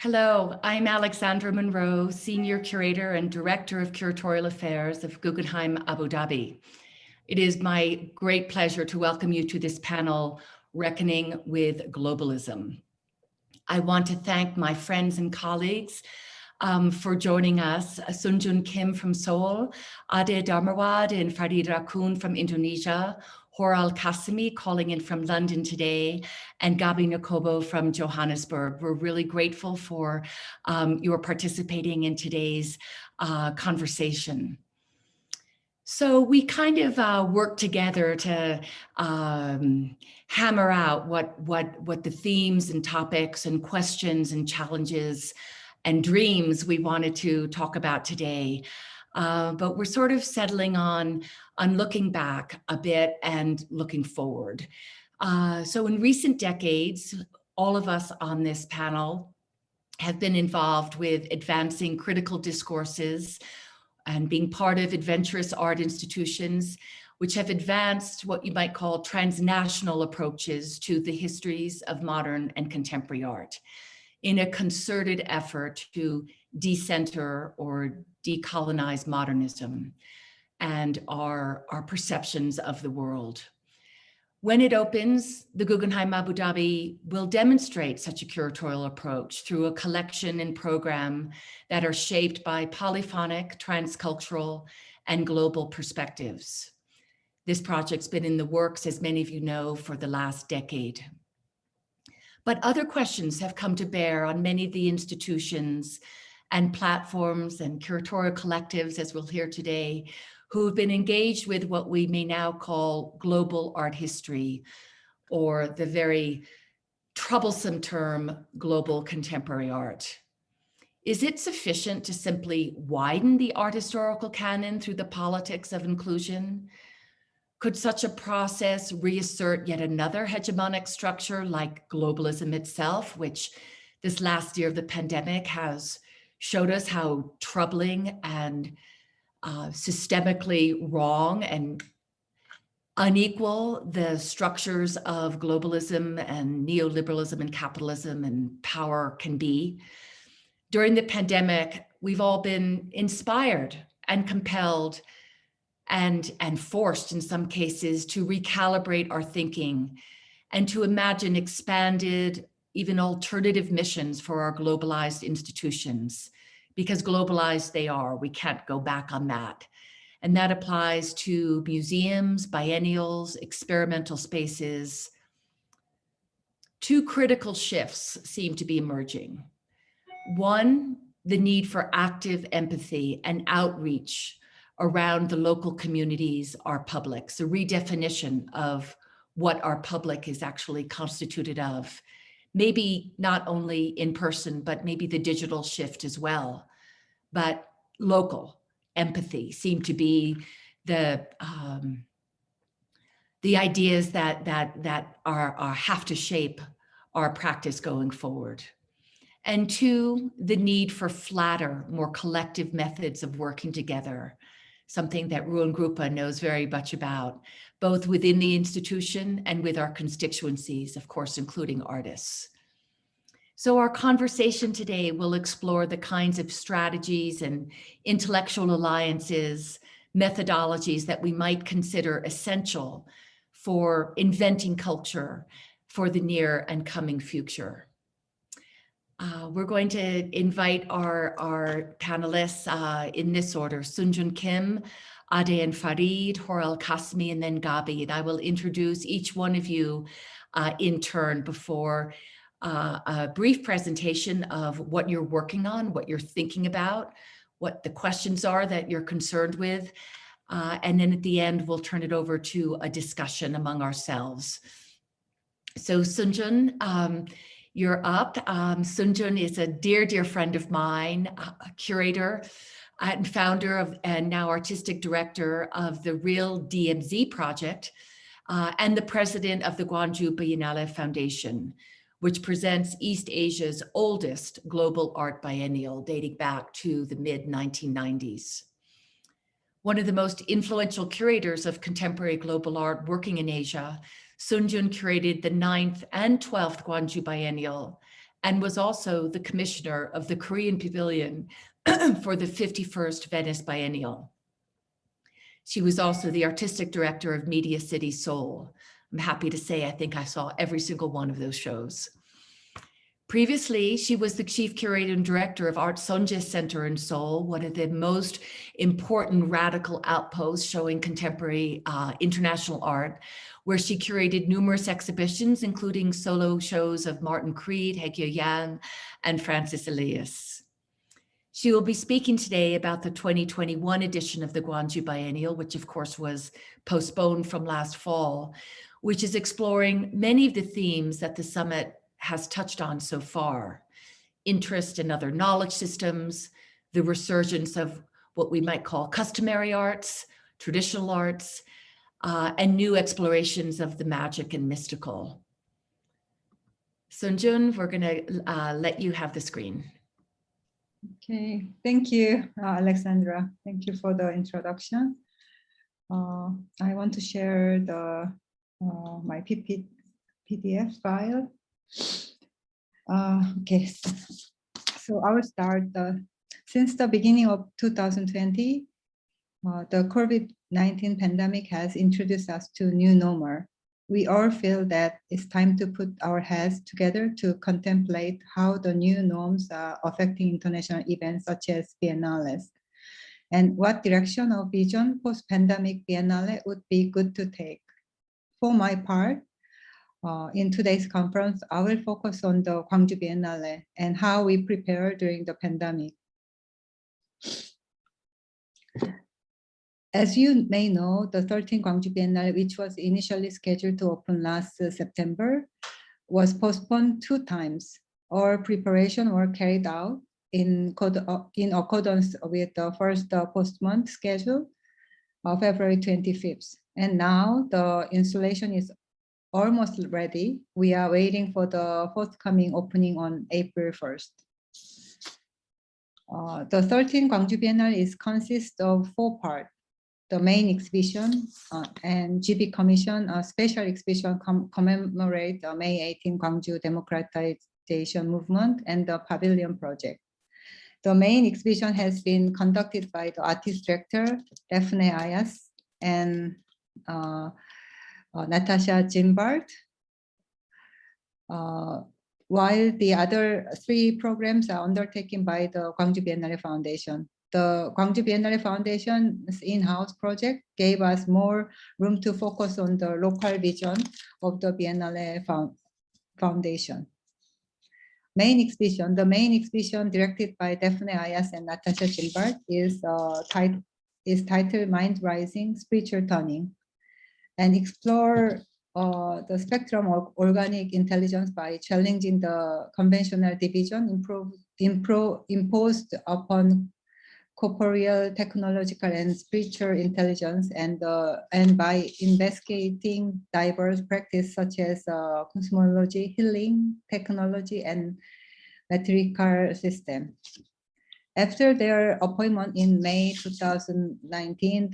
Hello, I'm Alexandra Munroe, Senior Curator and Director of Curatorial Affairs of Guggenheim Abu Dhabi. It is my great pleasure to welcome you to this panel, Reckoning with Globalism. I want to thank my friends and colleagues for joining us, Sunjung Kim from Seoul, Ade Dharmawad and Farid Rakun from Indonesia, Hoor Qasimi calling in from London today, and Gabi Nakobo from Johannesburg. We're really grateful for your participating in today's conversation. So we kind of work together to hammer out what the themes and topics and questions and challenges and dreams we wanted to talk about today. But we're sort of settling on looking back a bit and looking forward. So in recent decades, all of us on this panel have been involved with advancing critical discourses and being part of adventurous art institutions, which have advanced what you might call transnational approaches to the histories of modern and contemporary art in a concerted effort to decenter or decolonize modernism and our perceptions of the world. When it opens, the Guggenheim Abu Dhabi will demonstrate such a curatorial approach through a collection and program that are shaped by polyphonic, transcultural, and global perspectives. This project's been in the works, as many of you know, for the last decade. But other questions have come to bear on many of the institutions and platforms and curatorial collectives, as we'll hear today, who have been engaged with what we may now call global art history, or the very troublesome term global contemporary art. Is it sufficient to simply widen the art historical canon through the politics of inclusion? Could such a process reassert yet another hegemonic structure like globalism itself, which this last year of the pandemic has showed us how troubling and systemically wrong and unequal the structures of globalism and neoliberalism and capitalism and power can be? During the pandemic, we've all been inspired and compelled and forced in some cases to recalibrate our thinking and to imagine expanded, even alternative missions for our globalized institutions, because globalized they are, we can't go back on that. And that applies to museums, biennials, experimental spaces. Two critical shifts seem to be emerging. One, the need for active empathy and outreach around the local communities, our publics, a redefinition of what our public is actually constituted of. Maybe not only in person, but maybe the digital shift as well. But local empathy seem to be the ideas that are have to shape our practice going forward. And two, the need for flatter, more collective methods of working together, something that Ruangrupa knows very much about, both within the institution and with our constituencies, of course, including artists. So our conversation today will explore the kinds of strategies and intellectual alliances, methodologies that we might consider essential for inventing culture for the near and coming future. We're going to invite our panelists in this order: Sunjung Kim, Ade and Farid, Hoor Qasimi, and then Gabi. And I will introduce each one of you in turn before a brief presentation of what you're working on, what you're thinking about, what the questions are that you're concerned with. And then at the end, we'll turn it over to a discussion among ourselves. So Sunjung, you're up. Sunjung is a dear, dear friend of mine, a curator and founder of, and now artistic director of the Real DMZ Project, and the president of the Gwangju Bienniale Foundation, which presents East Asia's oldest global art biennial dating back to the mid-1990s. One of the most influential curators of contemporary global art working in Asia, Sunjung curated the 9th and 12th Gwangju Biennial and was also the commissioner of the Korean Pavilion for the 51st Venice Biennial. She was also the artistic director of Media City Seoul. I'm happy to say I think I saw every single one of those shows. Previously, she was the chief curator and director of Art Sonje Center in Seoul, one of the most important radical outposts showing contemporary international art, where she curated numerous exhibitions, including solo shows of Martin Creed, Haekyo Yang, and Francis Elias. She will be speaking today about the 2021 edition of the Gwangju Biennial, which of course was postponed from last fall, which is exploring many of the themes that the summit has touched on so far: interest in other knowledge systems, the resurgence of what we might call customary arts, traditional arts, and new explorations of the magic and mystical. Sunjung, we're going to let you have the screen. Okay, thank you, Alexandra. Thank you for the introduction. I want to share the my PDF file. Okay, so I will start. Since the beginning of 2020, the COVID-19 pandemic has introduced us to new normal. We all feel that it's time to put our heads together to contemplate how the new norms are affecting international events such as Biennales, and what direction of vision post-pandemic Biennale would be good to take. For my part, in today's conference, I will focus on the Gwangju Biennale and how we prepare during the pandemic. As you may know, the 13th Gwangju Biennale, which was initially scheduled to open last September, was postponed 2 times. Our preparation were carried out in accordance with the first postponed schedule of February 25th. And now the installation is almost ready. We are waiting for the forthcoming opening on April 1st. The 13th Gwangju Biennale consists of 4 parts: the main exhibition and GB Commission, a special exhibition commemorate the May 18 Gwangju democratization movement, and the Pavilion Project. The main exhibition has been conducted by the artist director, Daphne Ayas, and Natasha Gimbard, while the other 3 programs are undertaken by the Gwangju Biennale Foundation. The Gwangju Biennale Foundation's in-house project gave us more room to focus on the local vision of the Biennale Foundation. The main exhibition directed by Daphne Ayas and Natasha Gimbard is titled Mind Rising, Spiritual Turning, and explore the spectrum of organic intelligence by challenging the conventional division imposed upon corporeal, technological, and spiritual intelligence, and by investigating diverse practices such as cosmology, healing, technology, and metrical system. After their appointment in May 2019,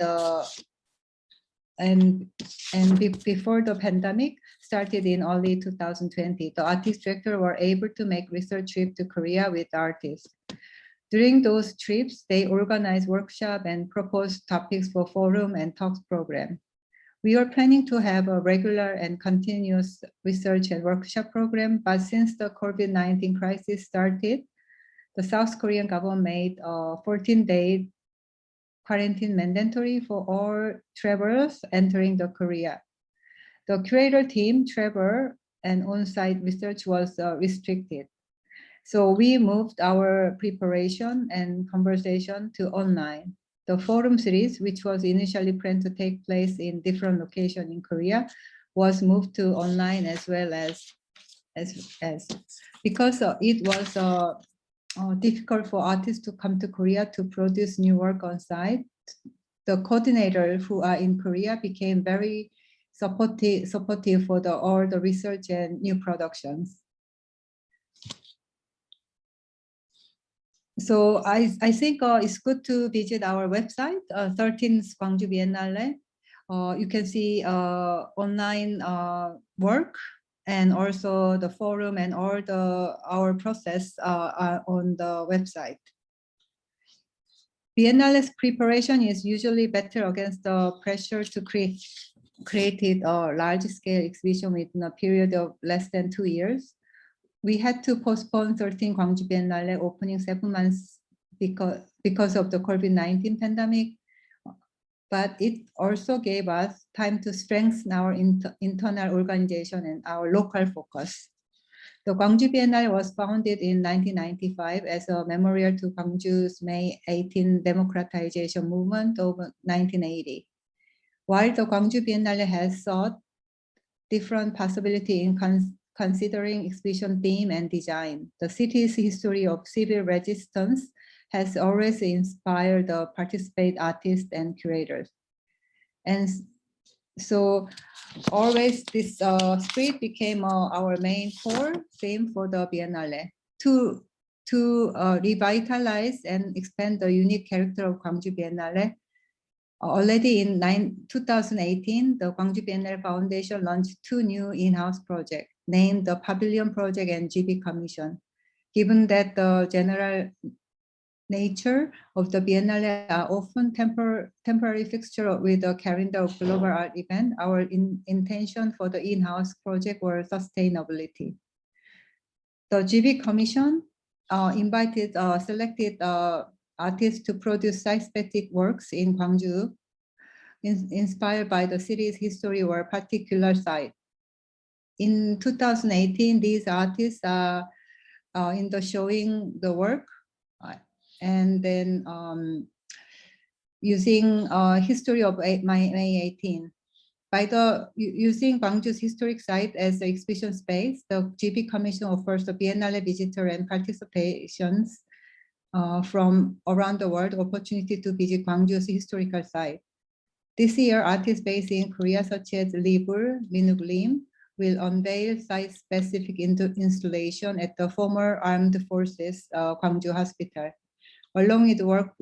before the pandemic started in early 2020, the artist director were able to make research trip to Korea with artists. During those trips, they organized workshops and proposed topics for forum and talks program. We are planning to have a regular and continuous research and workshop program, but since the COVID-19 crisis started, the South Korean government made a 14-day quarantine mandatory for all travelers entering the Korea. The curator team travel and on-site research was restricted. So we moved our preparation and conversation to online. The forum series, which was initially planned to take place in different locations in Korea, was moved to online as well as because it was difficult for artists to come to Korea to produce new work on site. The coordinators who are in Korea became very supportive for all the research and new productions. So I think it's good to visit our website, 13th Gwangju Biennale. You can see online work and also the forum and all our process are on the website. Biennale's preparation is usually better against the pressure to create a large-scale exhibition within a period of less than 2 years. We had to postpone 13 Gwangju Biennale opening 7 months because of the COVID-19 pandemic, but it also gave us time to strengthen our internal organization and our local focus. The Gwangju Biennale was founded in 1995 as a memorial to Gwangju's May 18 democratization movement of 1980. While the Gwangju Biennale has sought different possibilities in considering exhibition theme and design, the city's history of civil resistance has always inspired the participant artists and curators. And so always this spirit became our main core theme for the Biennale to revitalize and expand the unique character of Gwangju Biennale. Already in 2018, the Gwangju Biennale Foundation launched 2 new in-house projects named the Pavilion Project and GB Commission. Given that the general nature of the Biennale are often temporary fixture with a calendar of global art event, our intention for the in-house project were sustainability. The GB Commission invited selected artists to produce site-specific works in Gwangju, inspired by the city's history or particular site. In 2018, these artists are in the showing the work, and then using history of May 18. By using Gwangju's historic site as the exhibition space, the GB Commission offers the Biennale visitor and participations from around the world opportunity to visit Gwangju's historical site. This year, artists based in Korea such as Libur, Minuk Lim will unveil site-specific installation at the former Armed Forces Gwangju Hospital. Along with work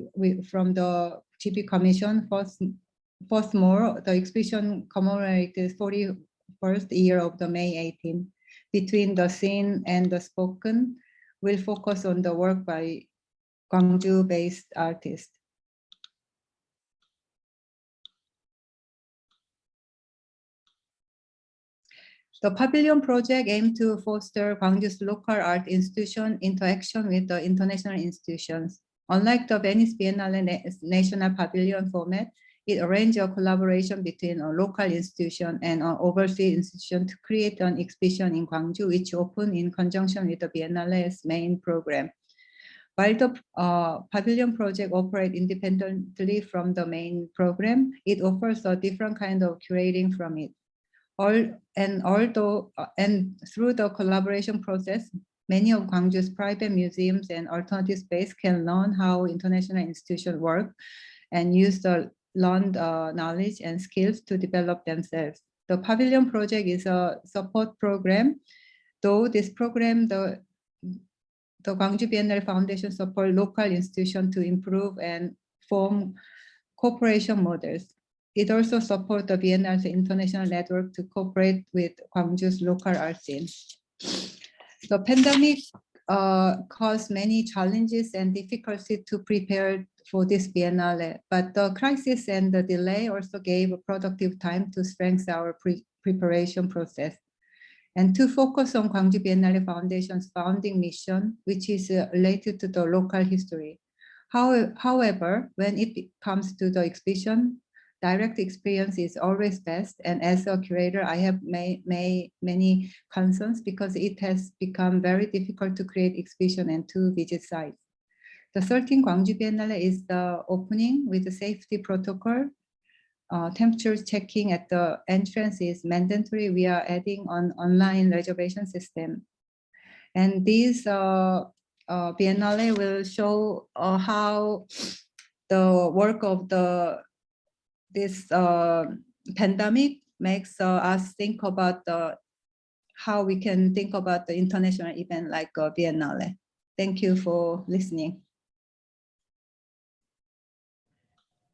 from the GB Commission, furthermore, the exhibition commemorates the 41st year of the May 18. Between the seen and the spoken, will focus on the work by Gwangju-based artists. The Pavilion Project aimed to foster Gwangju's local art institution interaction with the international institutions. Unlike the Venice Biennale National Pavilion format, it arranged a collaboration between a local institution and an overseas institution to create an exhibition in Gwangju, which opened in conjunction with the Biennale's main program. While the Pavilion Project operates independently from the main program, it offers a different kind of curating from it. And through the collaboration process, many of Gwangju's private museums and alternative space can learn how international institutions work and use the learned knowledge and skills to develop themselves. The Pavilion Project is a support program, though this program, the Gwangju Biennale Foundation support local institutions to improve and form cooperation models. It also supports the Biennale's international network to cooperate with Gwangju's local art scene. The pandemic caused many challenges and difficulties to prepare for this Biennale, but the crisis and the delay also gave a productive time to strengthen our preparation process and to focus on Gwangju Biennale Foundation's founding mission, which is related to the local history. However, when it comes to the exhibition, direct experience is always best. And as a curator, I have made many concerns because it has become very difficult to create exhibition and to visit sites. The 13th Gwangju Biennale is the opening with the safety protocol. Temperature checking at the entrance is mandatory. We are adding on online reservation system. And this Biennale will show how the work of this pandemic makes us think about how we can think about the international event like Biennale. Thank you for listening.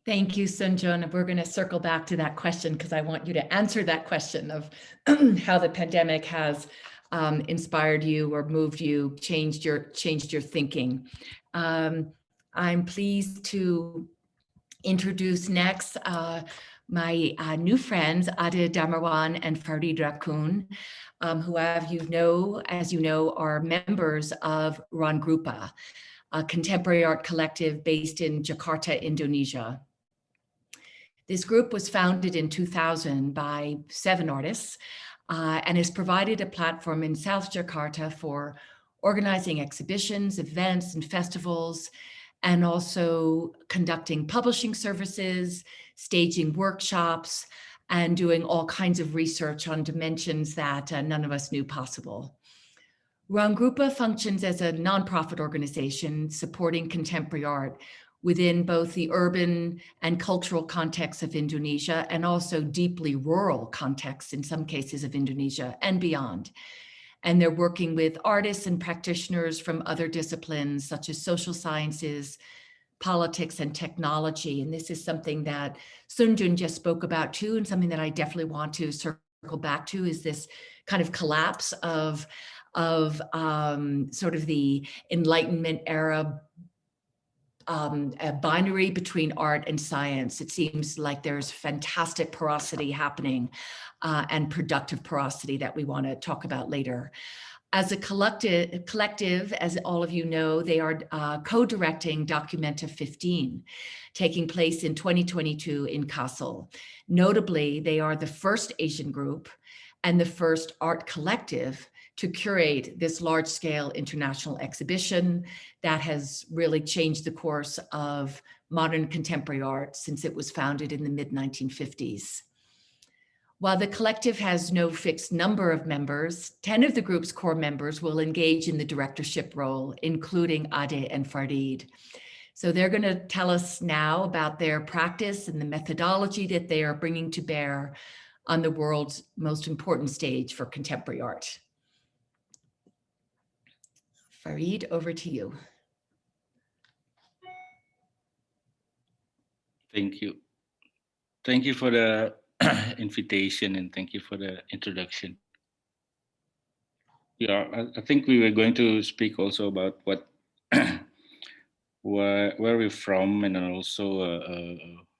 Thank you, Sunjung. We're going to circle back to that question because I want you to answer that question of how the pandemic has inspired you or moved you, changed your thinking. I'm pleased to introduce next my new friends, Ade Damarwan and Farid Rakun, who as you know, are members of Ruangrupa, a contemporary art collective based in Jakarta, Indonesia. This group was founded in 2000 by 7 artists and has provided a platform in South Jakarta for organizing exhibitions, events, and festivals, and also conducting publishing services, staging workshops, and doing all kinds of research on dimensions that none of us knew possible. Ruangrupa functions as a nonprofit organization supporting contemporary art within both the urban and cultural contexts of Indonesia and also deeply rural contexts in some cases of Indonesia and beyond. And they're working with artists and practitioners from other disciplines such as social sciences, politics, and technology. And this is something that Sunjung just spoke about too, and something that I definitely want to circle back to is this kind of collapse of sort of the Enlightenment era a binary between art and science. It seems like there's fantastic porosity happening and productive porosity that we want to talk about later. As a collective, as all of you know, they are co-directing dOCUMENTA 15, taking place in 2022 in Kassel. Notably, they are the first Asian group and the first art collective to curate this large-scale international exhibition that has really changed the course of modern contemporary art since it was founded in the mid-1950s. While the collective has no fixed number of members, 10 of the group's core members will engage in the directorship role, including Ade and Farid. So they're going to tell us now about their practice and the methodology that they are bringing to bear on the world's most important stage for contemporary art. Farid, over to you. Thank you. Thank you for the invitation and thank you for the introduction. Yeah, I think we were going to speak also about what where we're from and then also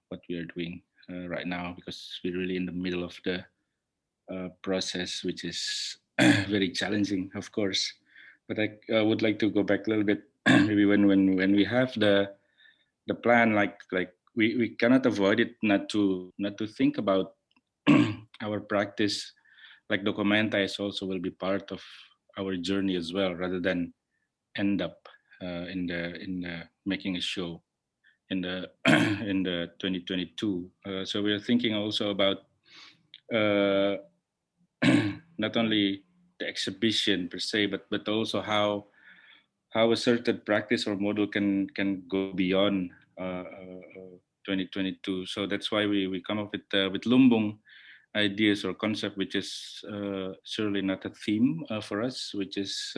what we are doing right now, because we're really in the middle of the process, which is very challenging, of course. But I would like to go back a little bit. Maybe when we have the plan, like we cannot avoid it not to think about our practice. Like dOCUMENTA is also will be part of our journey as well, rather than end up in the making a show in the in the 2022. So we are thinking also about not only the exhibition per se, but also how a certain practice or model can go beyond 2022. So that's why we come up with Lumbung ideas or concept, which is surely not a theme for us, which is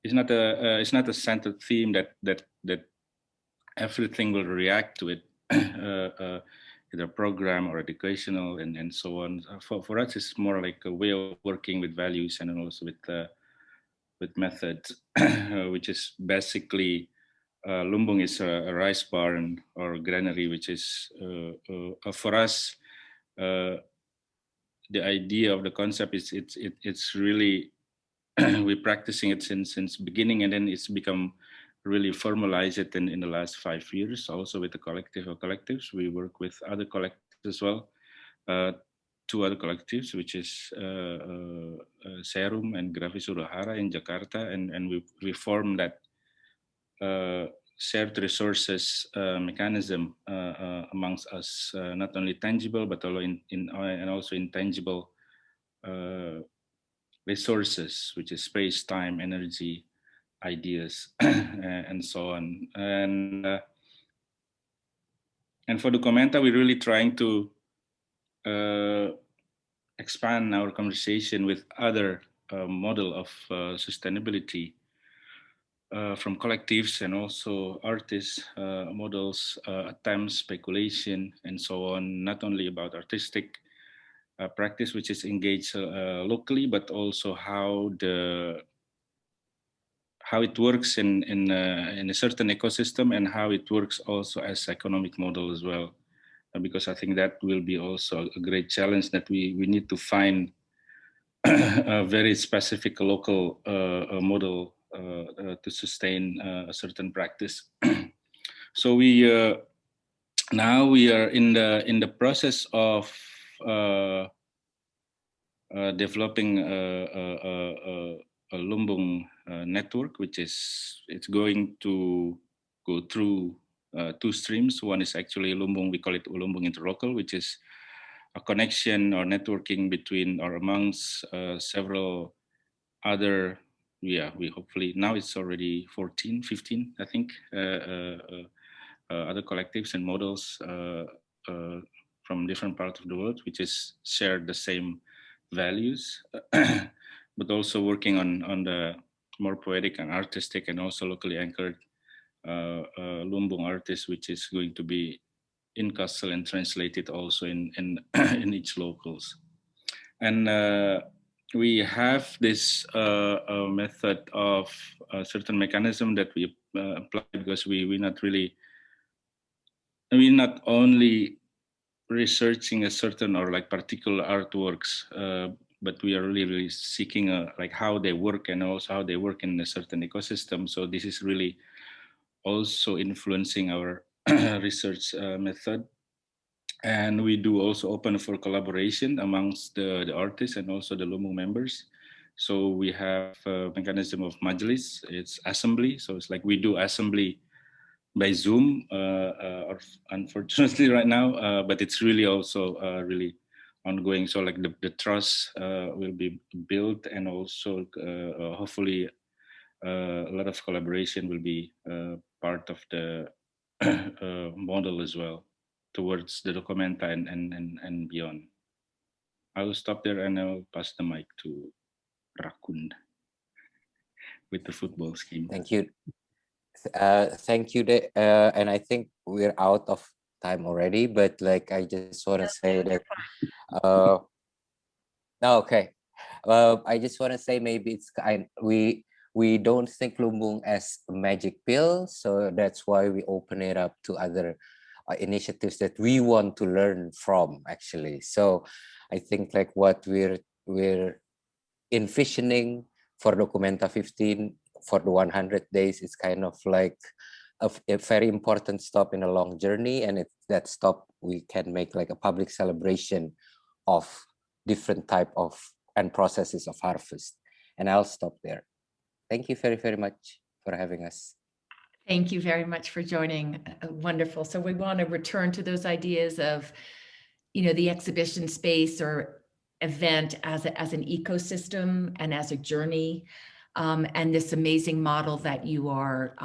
it's not a centered theme that everything will react to it, either program or educational and so on. For us, it's more like a way of working with values and also with methods, which is basically Lumbung is a rice barn or granary, which is for us the idea of the concept is it's really we're practicing it since beginning, and then it's become really formalized it in the last 5 years. Also with the collective or collectives, we work with other collectives as well. 2 other collectives, which is Serum and Grafis Urahara in Jakarta, and we form that shared resources mechanism amongst us, not only tangible but also and also intangible resources, which is space, time, energy, ideas, and so on. And for dOCUMENTA, we're really trying to expand our conversation with other model of sustainability. from collectives and also artists, models, attempts, speculation, and so on, not only about artistic practice, which is engaged locally, but also how it works in a certain ecosystem and how it works also as economic model as well. Because I think that will be also a great challenge, that we need to find a very specific local model to sustain a certain practice. So we now we are in the process of developing a Lumbung network, which is going to go through two streams. One is actually Lumbung, we call it Lumbung Interlocal, which is a connection or networking between or amongst several other, we hopefully, now it's already 14, 15, I think, other collectives and models from different parts of the world, which is shared the same values, but also working on the more poetic and artistic and also locally anchored Lumbung artists, which is going to be in Kassel and translated also in in each locals. And we have this method of a certain mechanism that we apply, because we're not only researching a certain or like particular artworks, but we are really seeking like how they work and also how they work in a certain ecosystem. So this is really also influencing our research method. And we do also open for collaboration amongst the artists and also the Lumbung members. So we have a mechanism of majlis, it's assembly. So it's like we do assembly by Zoom, or unfortunately right now, but it's really also really ongoing. So like the trust will be built, and also hopefully a lot of collaboration will be part of the model as well towards the dOCUMENTA and beyond. I will stop there and I'll pass the mic to Rakund with the football scheme. Thank you. Thank you. And I think we're out of time already, but like I just want to say that. Okay. I just want to say maybe it's we don't think Lumbung as a magic pill, so that's why we open it up to other initiatives that we want to learn from, actually. So I think like what we're envisioning for dOCUMENTA 15 for the 100 days is kind of like a very important stop in a long journey, and that stop we can make like a public celebration of different type of and processes of harvest. And I'll stop there. Thank you very, very much for having us. Thank you very much for joining. Wonderful. So we want to return to those ideas of, the exhibition space or event as an ecosystem and as a journey, and this amazing model that you are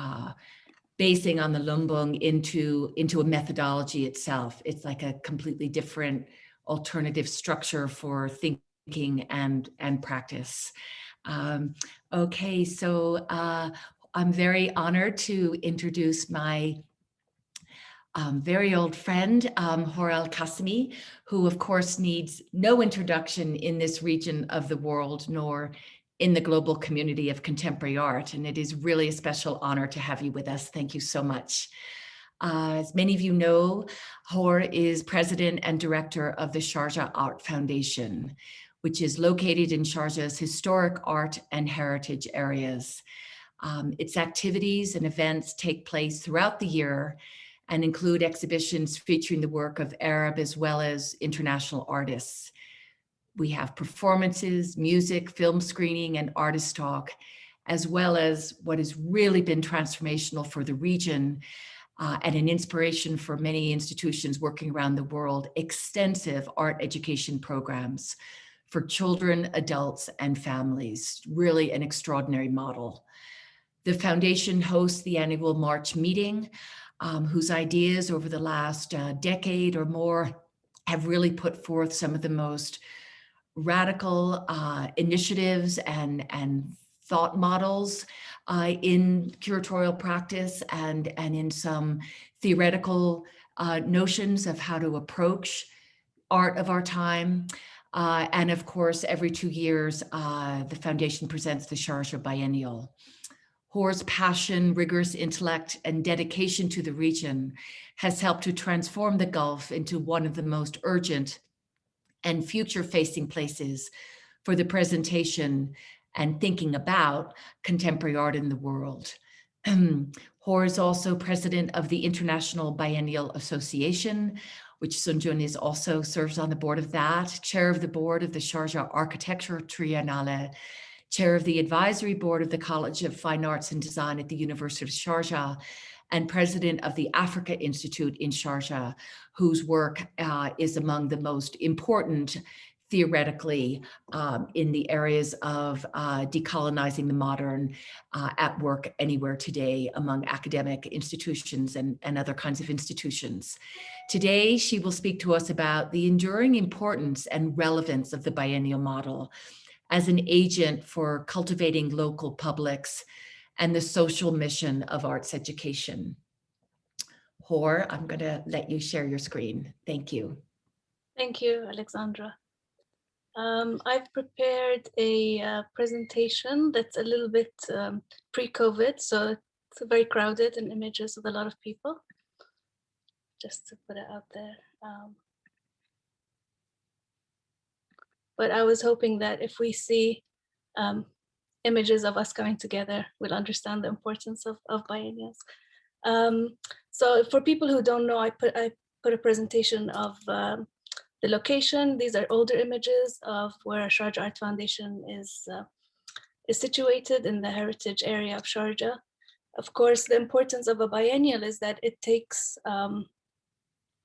basing on the Lumbung into a methodology itself. It's like a completely different alternative structure for thinking and practice. Okay, so I'm very honored to introduce my very old friend, Hoor Qasimi, who of course needs no introduction in this region of the world, nor in the global community of contemporary art. And it is really a special honor to have you with us. Thank you so much. As many of you know, Hoor is president and director of the Sharjah Art Foundation, which is located in Sharjah's historic art and heritage areas. Its activities and events take place throughout the year and include exhibitions featuring the work of Arab as well as international artists. We have performances, music, film screening, and artist talk, as well as what has really been transformational for the region and an inspiration for many institutions working around the world, extensive art education programs for children, adults, and families. Really an extraordinary model. The foundation hosts the annual March meeting, whose ideas over the last decade or more have really put forth some of the most radical initiatives and thought models in curatorial practice and in some theoretical notions of how to approach art of our time. And of course, every 2 years, the foundation presents the Sharjah Biennial. Hoor's passion, rigorous intellect, and dedication to the region has helped to transform the Gulf into one of the most urgent and future-facing places for the presentation and thinking about contemporary art in the world. Hoor is also president of the International Biennial Association, which Sunjung is also serves on the board of that, chair of the board of the Sharjah Architecture Triennale, chair of the advisory board of the College of Fine Arts and Design at the University of Sharjah, and president of the Africa Institute in Sharjah, whose work is among the most important theoretically in the areas of decolonizing the modern at work anywhere today among academic institutions and other kinds of institutions. Today, she will speak to us about the enduring importance and relevance of the biennial model as an agent for cultivating local publics and the social mission of arts education. Hoor, I'm going to let you share your screen. Thank you. Thank you, Alexandra. I've prepared a presentation that's a little bit pre-COVID, so it's very crowded in images with a lot of people, just to put it out there. But I was hoping that if we see images of us coming together, we'll understand the importance of biennials. So for people who don't know, I put a presentation of the location. These are older images of where Sharjah Art Foundation is situated in the heritage area of Sharjah. Of course, the importance of a biennial is that it takes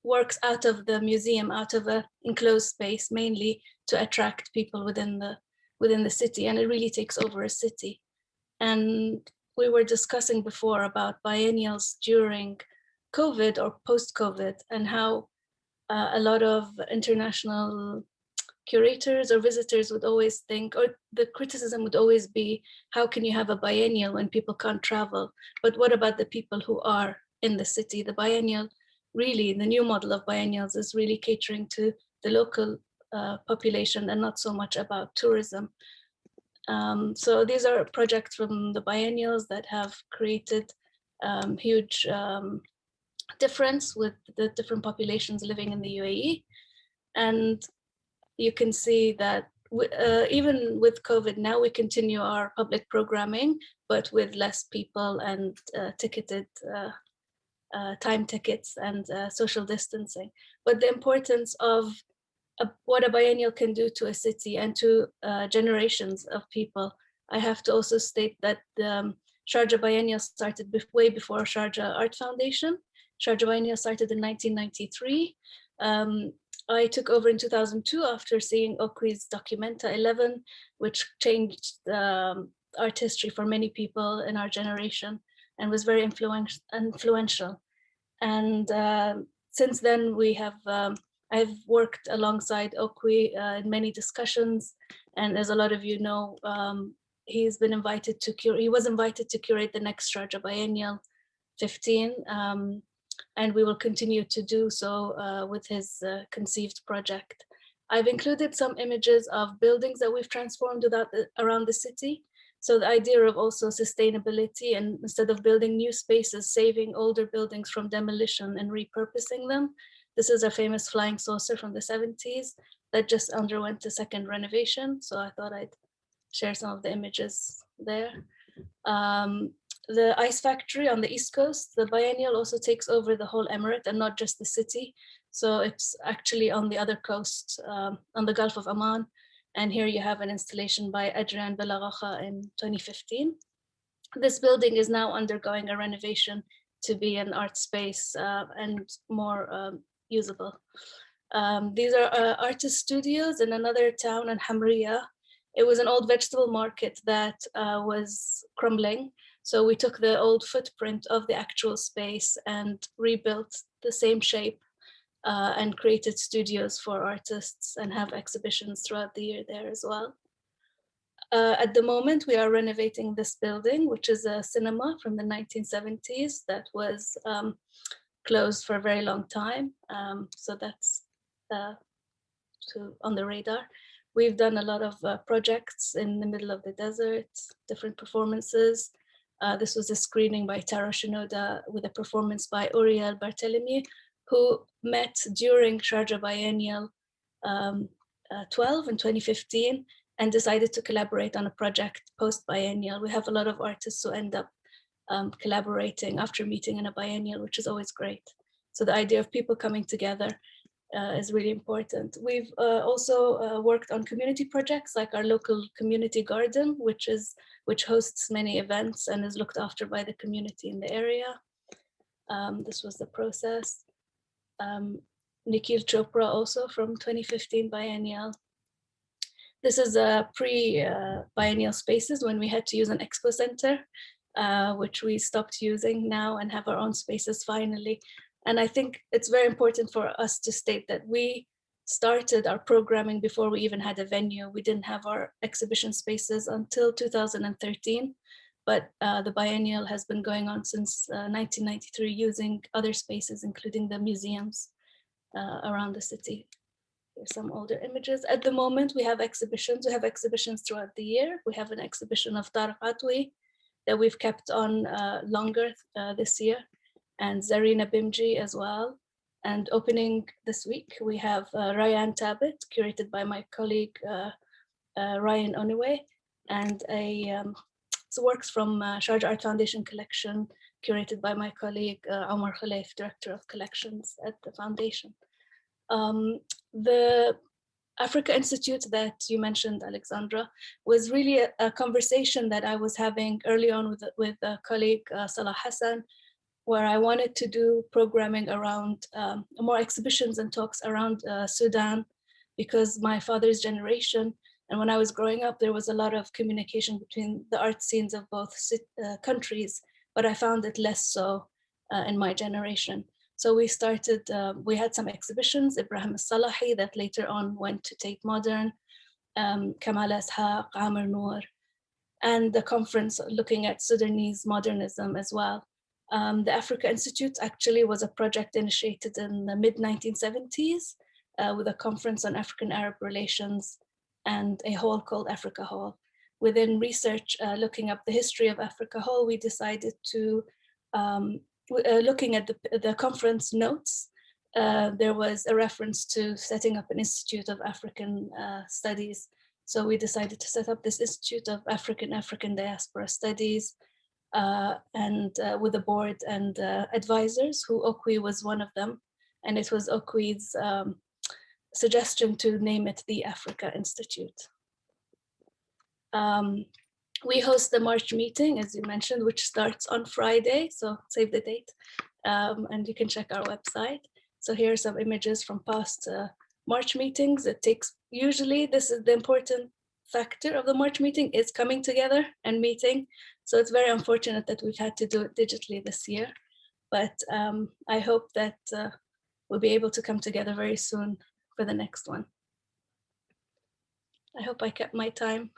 works out of the museum, out of an enclosed space, mainly to attract people within the city, and it really takes over a city. And we were discussing before about biennials during COVID or post-COVID, and how a lot of international curators or visitors would always think, or the criticism would always be, how can you have a biennial when people can't travel? But what about the people who are in the city? The biennial, really, the new model of biennials is really catering to the local population and not so much about tourism. So these are projects from the biennials that have created huge difference with the different populations living in the UAE. And you can see that even with COVID now, we continue our public programming, but with less people and ticketed time tickets and social distancing. But the importance of what a biennial can do to a city and to generations of people. I have to also state that the Sharjah Biennial started way before Sharjah Art Foundation. Sharjah Biennial started in 1993. I took over in 2002 after seeing Okwi's dOCUMENTA 11, which changed art history for many people in our generation and was very influential. And since then, we have I've worked alongside Okwi in many discussions, and as a lot of you know, he's been invited to he was invited to curate the next Sharjah Biennial 15, and we will continue to do so with his conceived project. I've included some images of buildings that we've transformed around the city. So the idea of also sustainability, and instead of building new spaces, saving older buildings from demolition and repurposing them. This is a famous flying saucer from the 70s that just underwent a second renovation. So I thought I'd share some of the images there. The ice factory on the East Coast, the biennial also takes over the whole emirate and not just the city. So it's actually on the other coast, on the Gulf of Oman. And here you have an installation by Adrian Belaghacha in 2015. This building is now undergoing a renovation to be an art space and more usable. These are artist studios in another town in Hamriya. It was an old vegetable market that was crumbling. So we took the old footprint of the actual space and rebuilt the same shape and created studios for artists and have exhibitions throughout the year there as well. At the moment, we are renovating this building, which is a cinema from the 1970s that was closed for a very long time. So that's on the radar. We've done a lot of projects in the middle of the desert, different performances. This was a screening by Taro Shinoda with a performance by Uriel Barthélemy, who met during Sharjah Bienniale 12 in 2015 and decided to collaborate on a project post-biennial. We have a lot of artists who end up collaborating after meeting in a biennial, which is always great. So the idea of people coming together is really important. We've also worked on community projects like our local community garden, which hosts many events and is looked after by the community in the area. This was the process. Nikhil Chopra also from 2015 biennial. This is a pre-biennial spaces when we had to use an expo center, which we stopped using now and have our own spaces finally. And I think it's very important for us to state that we started our programming before we even had a venue. We didn't have our exhibition spaces until 2013, but the biennial has been going on since 1993 using other spaces, including the museums around the city. Here's some older images. At the moment, we have exhibitions. We have exhibitions throughout the year. We have an exhibition of Tariq Atwi that we've kept on longer this year, and Zarina Bimji as well. And opening this week, we have Ryan Tabit, curated by my colleague Ryan Oniwe, and works from Sharjah Art Foundation collection, curated by my colleague Omar Khalif, Director of Collections at the foundation. The Africa Institute that you mentioned, Alexandra, was really a conversation that I was having early on with a colleague, Salah Hassan, where I wanted to do programming around more exhibitions and talks around Sudan, because my father's generation, and when I was growing up, there was a lot of communication between the art scenes of both countries, but I found it less so in my generation. So we started, we had some exhibitions, Ibrahim Salahi, that later on went to Tate Modern, Kamal Ashaq, Amr Noor, and the conference looking at Sudanese modernism as well. The Africa Institute actually was a project initiated in the mid-1970s with a conference on African-Arab relations and a hall called Africa Hall. Within research, looking up the history of Africa Hall, we decided to, looking at the conference notes, there was a reference to setting up an Institute of African Studies. So we decided to set up this Institute of African Diaspora Studies, and with a board and advisors, who Okwi was one of them. And it was Okwi's suggestion to name it the Africa Institute. We host the March meeting, as you mentioned, which starts on Friday, so save the date, and you can check our website. So here are some images from past March meetings. It takes, usually this is the important factor of the March meeting, is coming together and meeting. So it's very unfortunate that we've had to do it digitally this year, but I hope that we'll be able to come together very soon for the next one. I hope I kept my time.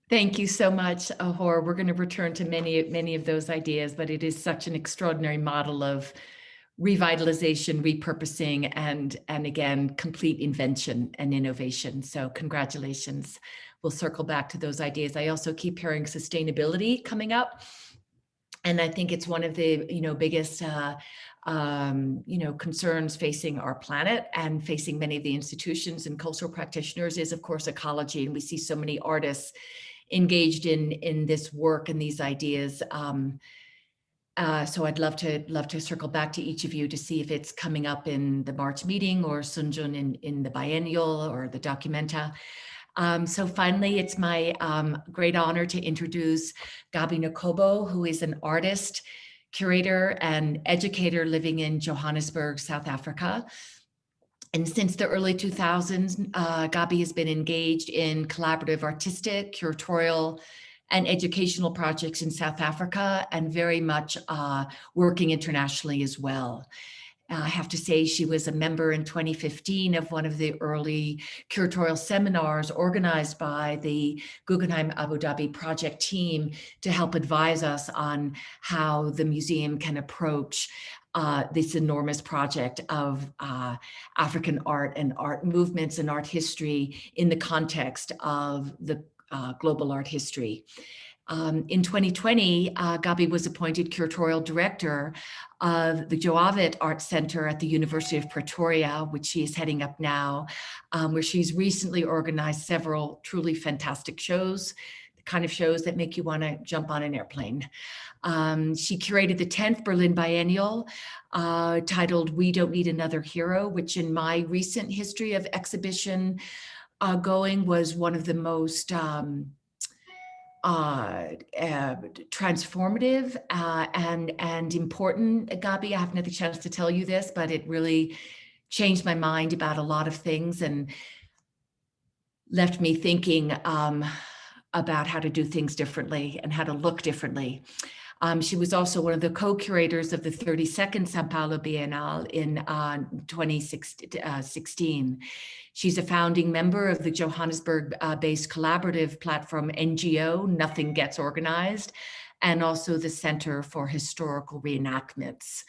Thank you so much, Hoor. We're going to return to many of those ideas, but it is such an extraordinary model of revitalization, repurposing, and again, complete invention and innovation. So congratulations. We'll circle back to those ideas. I also keep hearing sustainability coming up. And I think it's one of the biggest concerns facing our planet and facing many of the institutions and cultural practitioners is, of course, ecology. And we see so many artists engaged in this work and these ideas. So I'd love to circle back to each of you to see if it's coming up in the March meeting or Sunjung in the biennial or the dOCUMENTA. So finally, it's my great honor to introduce Gabi Nakobo, who is an artist, curator, and educator living in Johannesburg, South Africa. And since the early 2000s, Gabi has been engaged in collaborative artistic, curatorial, and educational projects in South Africa, and very much working internationally as well. I have to say she was a member in 2015 of one of the early curatorial seminars organized by the Guggenheim Abu Dhabi project team to help advise us on how the museum can approach this enormous project of African art and art movements and art history in the context of the global art history. In 2020, Gabi was appointed curatorial director of the Joavit Art Center at the University of Pretoria, which she is heading up now, where she's recently organized several truly fantastic shows, the kind of shows that make you want to jump on an airplane. She curated the 10th Berlin Biennial, titled We Don't Need Another Hero, which in my recent history of exhibition going was one of the most transformative and important. Gabi, I haven't had the chance to tell you this, but it really changed my mind about a lot of things and left me thinking about how to do things differently and how to look differently. She was also one of the co-curators of the 32nd Sao Paulo Biennale in 2016. She's a founding member of the Johannesburg-based collaborative platform NGO, Nothing Gets Organized, and also the Center for Historical Reenactments.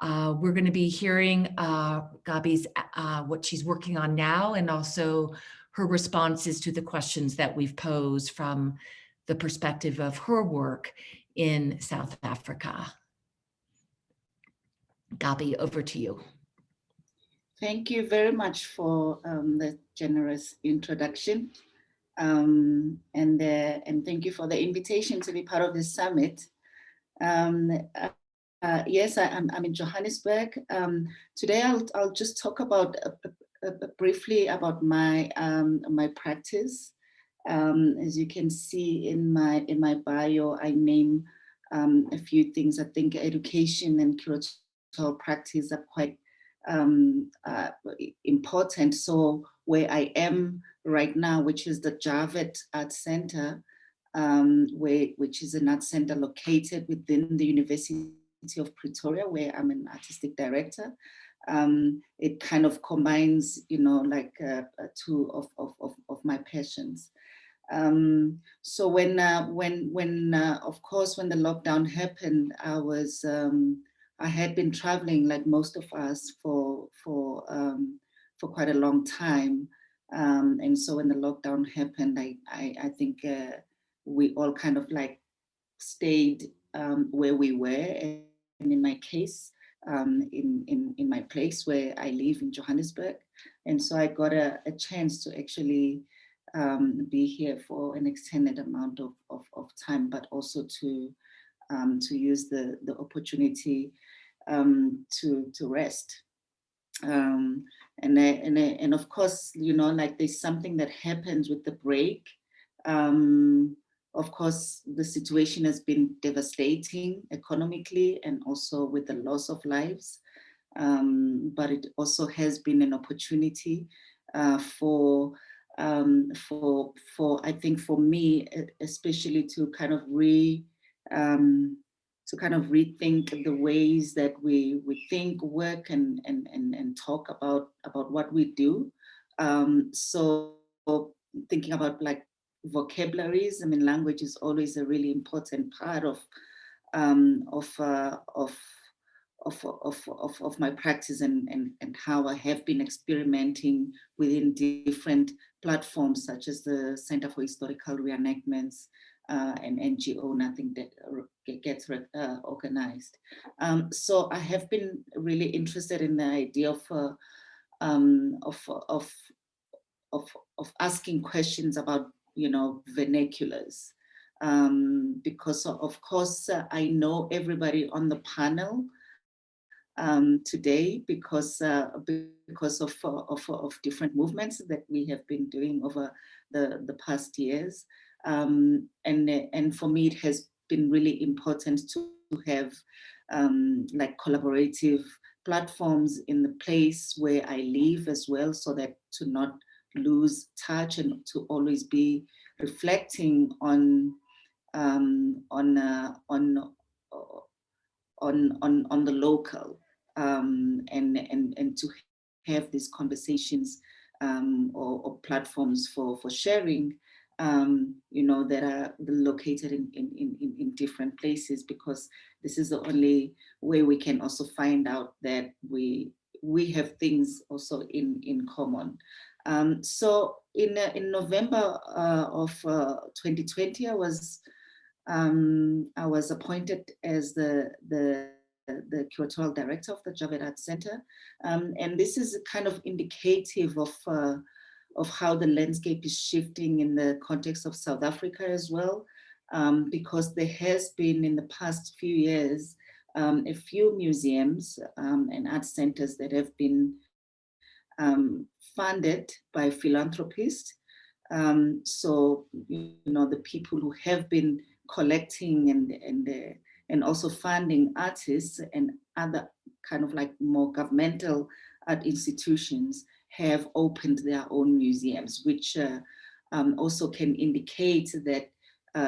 We're going to be hearing Gabi's, what she's working on now, and also her responses to the questions that we've posed from the perspective of her work in South Africa. Gabi, over to you. Thank you very much for the generous introduction. And thank you for the invitation to be part of this summit. Yes, I'm in Johannesburg. Today I'll just talk about briefly about my my practice. As you can see in my bio, I name a few things. I think education and curatorial practice are quite important. So where I am right now, which is the Joavit Art Center, which is an art center located within the University of Pretoria, where I'm an artistic director. It kind of combines, you know, like two of my passions. So when of course, when the lockdown happened, I had been traveling like most of us for quite a long time. And so when the lockdown happened, I think we all kind of like stayed where we were. And in my case, in my place where I live in Johannesburg. And so I got a chance to actually be here for an extended amount of time, but also to use the opportunity to rest. And of course, you know, like there's something that happens with the break. Of course, the situation has been devastating economically and also with the loss of lives. But it also has been an opportunity for I think for me, especially to kind of rethink the ways that we think, work, and talk about what we do. So thinking about like vocabularies. I mean, language is always a really important part of my practice and how I have been experimenting within different platforms such as the Center for Historical Reenactments and NGO, Nothing That Gets Organized. So I have been really interested in the idea of asking questions about, you know, vernaculars, because of course I know everybody on the panel today because of different movements that we have been doing over the past years, and for me it has been really important to have like collaborative platforms in the place where I live as well, so that to not lose touch and to always be reflecting on the local. and to have these conversations or platforms for sharing, that are located in different places, because this is the only way we can also find out that we have things also in common. So in November of 2020, I was appointed as the curatorial director of the Javed Art Center, and this is kind of indicative of how the landscape is shifting in the context of South Africa as well, because there has been in the past few years a few museums and art centers that have been funded by philanthropists. So the people who have been collecting and also funding artists and other kind of like more governmental art institutions have opened their own museums, which also can indicate that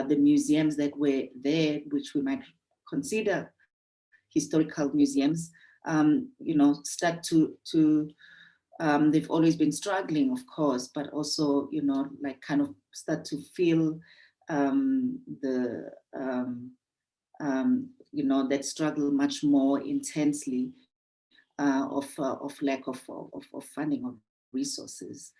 the museums that were there, which we might consider historical museums, start to they've always been struggling, of course, but also, like kind of start to feel that struggle much more intensely of lack of funding of resources.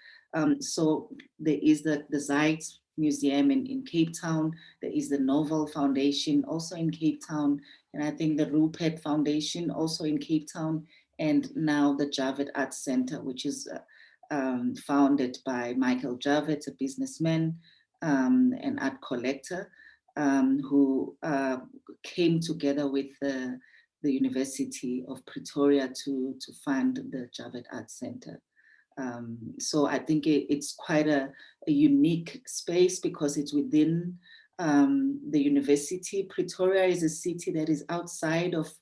So there is the Zeit Museum in Cape Town. There is the Novel Foundation also in Cape Town. And I think the Rupert Foundation also in Cape Town. And now the Javed Art Center, which is founded by Michael Javed, a businessman, an art collector, who came together with the University of Pretoria to fund the Javed Art Center. So I think it's quite a unique space because it's within the university. Pretoria is a city that is outside of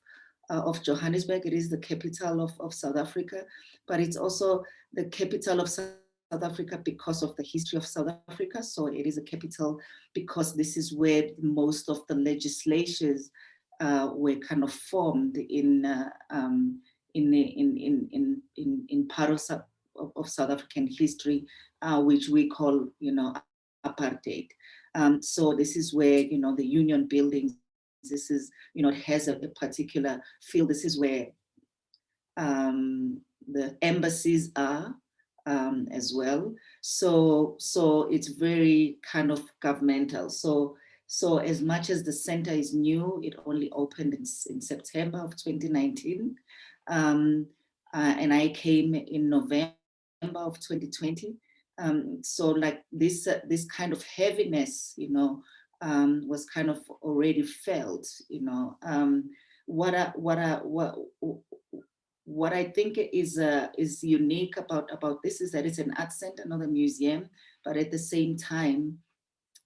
Johannesburg. It is the capital of South Africa, but it's also the capital of South Africa because of the history of South Africa. So it is a capital because this is where most of the legislations were kind of formed in part of South African history, which we call, apartheid. So this is where, the union buildings, this is, it has a particular feel. This is where the embassies are as well. So it's very kind of governmental. So as much as the center is new, it only opened in September of 2019. And I came in November of 2020. So like this kind of heaviness, was kind of already felt, what I think is unique about this is that it's an art center, not a museum, but at the same time,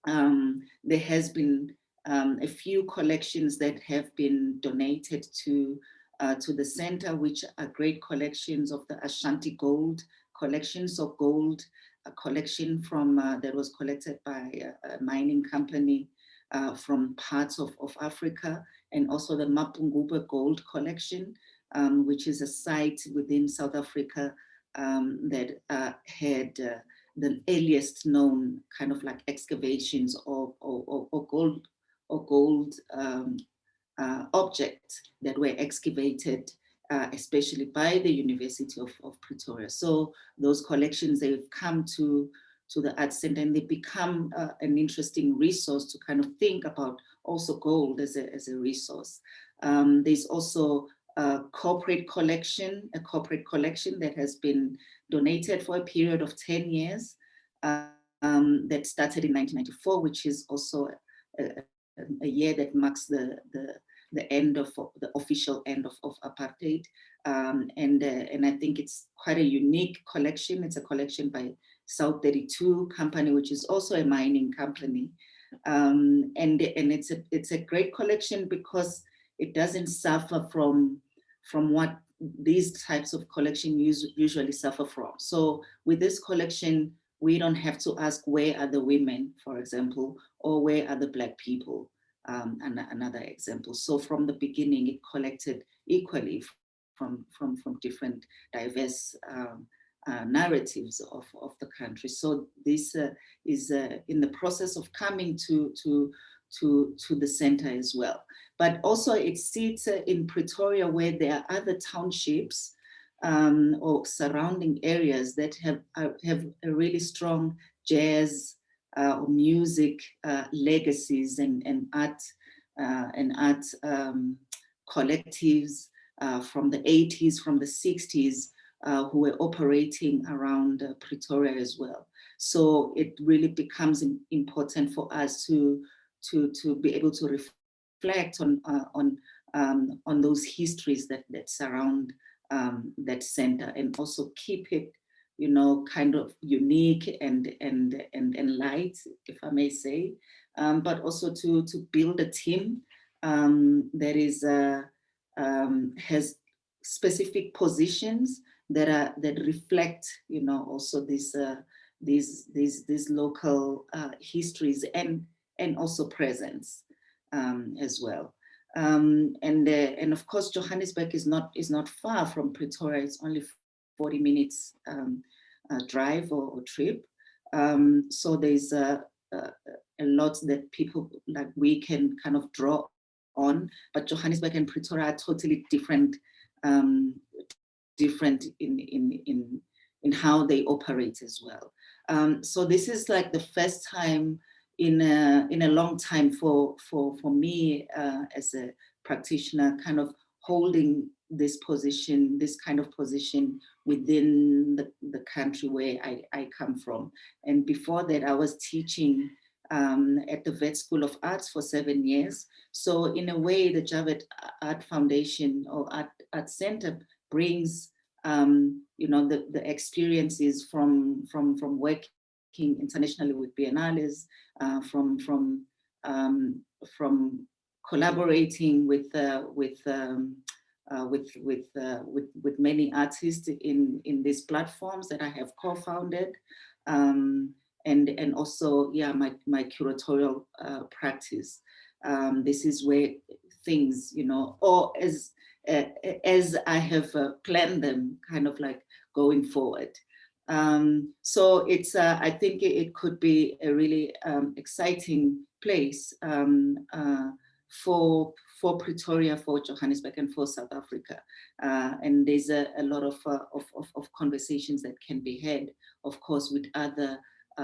there has been a few collections that have been donated to the center, which are great collections of the Ashanti gold collections of gold, a collection from that was collected by a mining company from parts of Africa, and also the Mapungubwe gold collection, which is a site within South Africa that had the earliest known kind of like excavations or gold objects that were excavated, especially by the University of Pretoria. So those collections, they've come to the Art Center, and they become an interesting resource to kind of think about also gold as a resource. There's also a corporate collection that has been donated for a period of 10 years that started in 1994, which is also a year that marks the end of the official end of apartheid. And I think it's quite a unique collection. It's a collection by South 32 company, which is also a mining company. And it's a great collection because it doesn't suffer from what these types of collection usually suffer from. So with this collection, we don't have to ask where are the women, for example, or where are the Black people, another example. So from the beginning, it collected equally from different diverse narratives of the country. So this is in the process of coming to the center as well. But also it sits in Pretoria, where there are other townships or surrounding areas that have a really strong jazz or music legacies and art collectives from the 80s, from the 60s, who were operating around Pretoria as well. So it really becomes important for us to be able to reflect on those histories that surround that center, and also keep it, you know, kind of unique and light, if I may say, but also to build a team that is has specific positions that reflect, you know, also these local histories and also presence as well. And of course, Johannesburg is not far from Pretoria. It's only 40 minutes drive or trip. So there's a lot that people like we can kind of draw on, but Johannesburg and Pretoria are totally different in how they operate as well. So this is like the first time in a long time for me as a practitioner, kind of holding this position, this kind of position within the country where I come from. And before that, I was teaching at the Vet School of Arts for 7 years. So in a way, the Sharjah Art Foundation or Art Center brings you know, the experiences from working internationally with Biennales, from collaborating with many artists in these platforms that I have co-founded, and also, yeah, my curatorial practice. This is where things, you know, or as I have planned them, kind of like going forward. So it's, I think it could be a really exciting place for Pretoria, for Johannesburg, and for South Africa. And there's a lot of conversations that can be had, of course, with other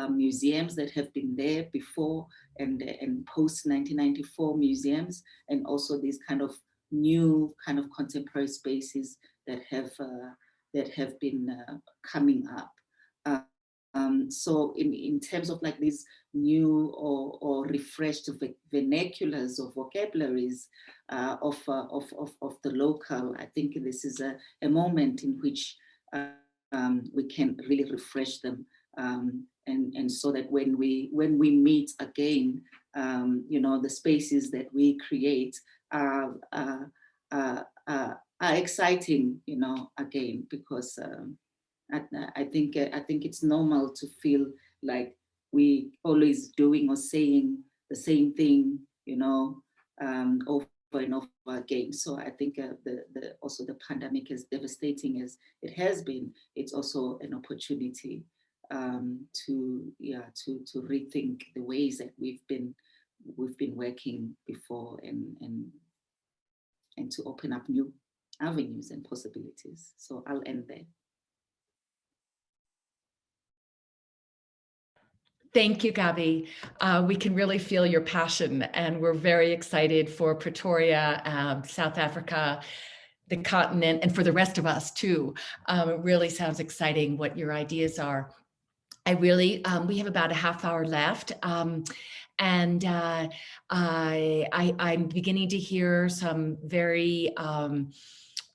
museums that have been there before and post 1994 museums, and also these kind of new kind of contemporary spaces that have been coming up. So in terms of like these new or refreshed vernaculars or vocabularies of the local, I think this is a moment in which we can really refresh them, and so that when we meet again, you know, the spaces that we create are exciting, you know, again, because I think it's normal to feel like we always doing or saying the same thing, you know, over and over again. So I think also the pandemic, as devastating as it has been, it's also an opportunity to rethink the ways that we've been working before, and to open up new avenues and possibilities. So I'll end there. Thank you, Gabi. We can really feel your passion, and we're very excited for Pretoria, South Africa, the continent, and for the rest of us too. It really sounds exciting what your ideas are. I really, we have about a half hour left, and I'm beginning to hear some very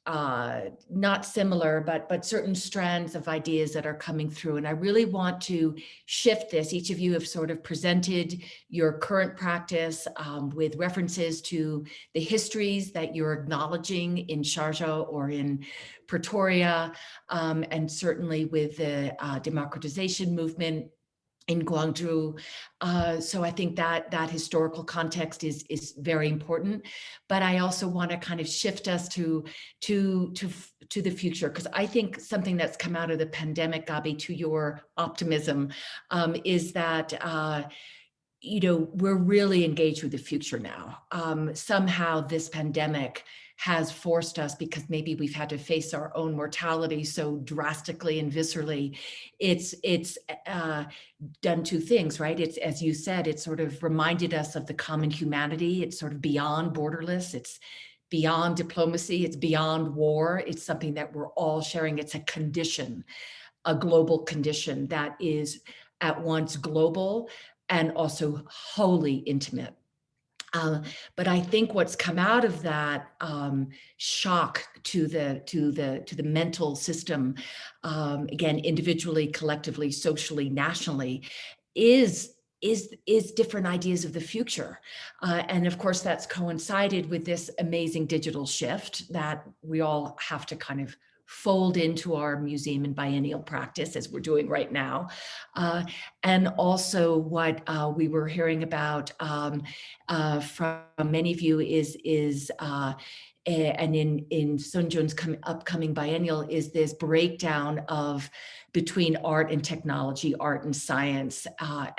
not similar, but certain strands of ideas that are coming through. And I really want to shift this. Each of you have sort of presented your current practice with references to the histories that you're acknowledging in Sharjah or in Pretoria, and certainly with the democratization movement in Gwangju. So I think that that historical context is very important. But I also want to kind of shift us to the future, because I think something that's come out of the pandemic, Gabi, to your optimism, is that we're really engaged with the future now. Somehow this pandemic has forced us, because maybe we've had to face our own mortality so drastically and viscerally. It's done two things, right? It's, as you said, it sort of reminded us of the common humanity. It's sort of beyond borderless. It's beyond diplomacy. It's beyond war. It's something that we're all sharing. It's a condition, a global condition that is at once global and also wholly intimate. But I think what's come out of that shock to the mental system, again, individually, collectively, socially, nationally, is different ideas of the future. And of course, that's coincided with this amazing digital shift that we all have to kind of fold into our museum and biennial practice, as we're doing right now. And also what we were hearing about from many of you is and in Sunjung's upcoming biennial, is this breakdown of between art and technology, art and science,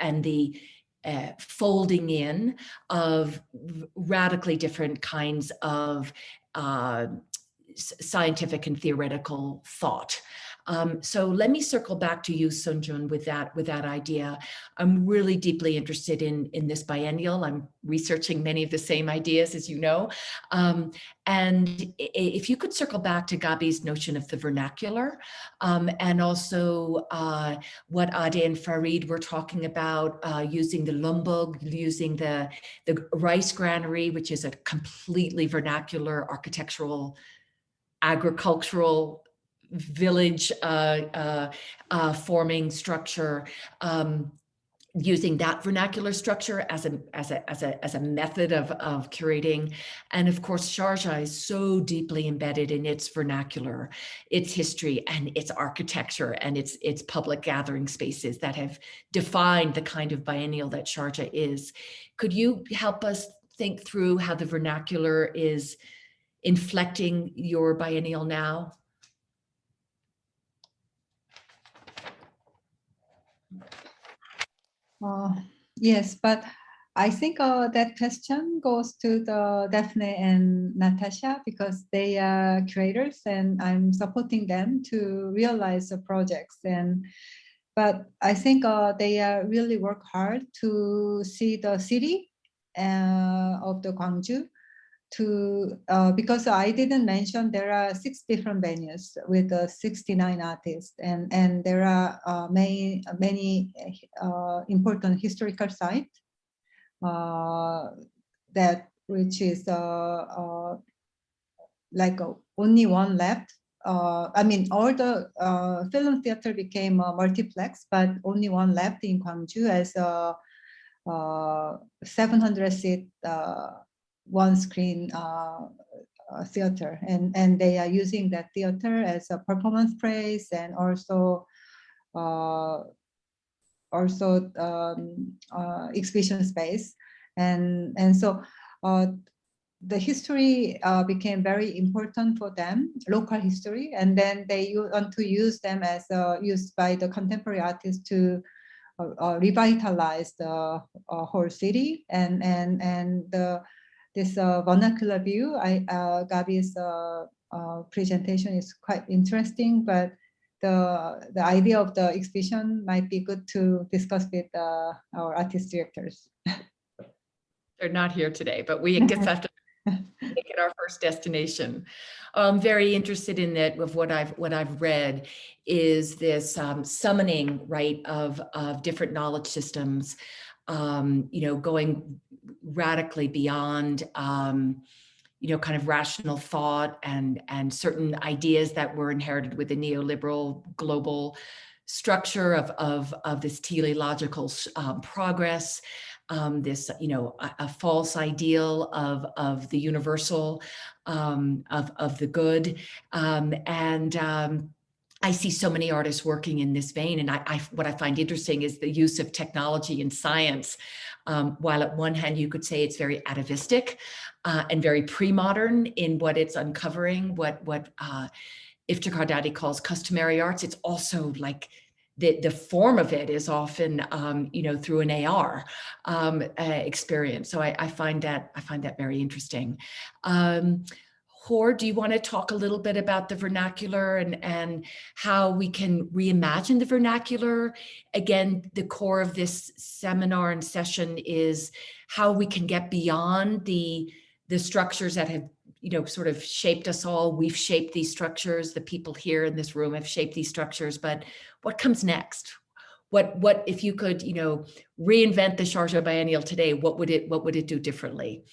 and the folding in of radically different kinds of scientific and theoretical thought. So let me circle back to you, Sunjung, with that idea. I'm really deeply interested in this biennial. I'm researching many of the same ideas, as you know. And if you could circle back to Gabi's notion of the vernacular, and also what Ade and Farid were talking about, using the lumbug, using the rice granary, which is a completely vernacular architectural, agricultural village forming structure, using that vernacular structure as a method of curating. And of course, Sharjah is so deeply embedded in its vernacular, its history, and its architecture, and its public gathering spaces that have defined the kind of biennial that Sharjah is. Could you help us think through how the vernacular is inflecting your biennial now? Yes, but I think that question goes to the Daphne and Natasha, because they are curators and I'm supporting them to realize the projects. But I think they really work hard to see the city of the Gwangju, because I didn't mention there are 6 different venues with 69 artists, and there are many important historical sites which is like only one left. I mean, all the film theater became multiplex, but only one left in Gwangju as a 700-seat one screen theater, and they are using that theater as a performance space, and also exhibition space, and so the history became very important for them, local history, and then they want to use them as used by the contemporary artists to revitalize the whole city, and this vernacular view. Gabi's presentation is quite interesting, but the idea of the exhibition might be good to discuss with our artist directors. They're not here today, but we guess have to make it our first destination. I'm very interested in that. Of what I've read is this summoning, right, of different knowledge systems, going radically beyond, kind of rational thought and certain ideas that were inherited with the neoliberal global structure of this teleological progress, this, a false ideal of the universal, of the good, I see so many artists working in this vein. And what I find interesting is the use of technology and science. While at one hand, you could say it's very atavistic and very pre-modern in what it's uncovering, what Iftikhar Dadi calls customary arts. It's also like the form of it is often, through an AR experience. So I find that very interesting. Hoor, do you want to talk a little bit about the vernacular and how we can reimagine the vernacular? Again, the core of this seminar and session is how we can get beyond the structures that have, sort of shaped us all. We've shaped these structures. The people here in this room have shaped these structures, but what comes next? What if you could, reinvent the Sharjah Biennial today, what would it do differently?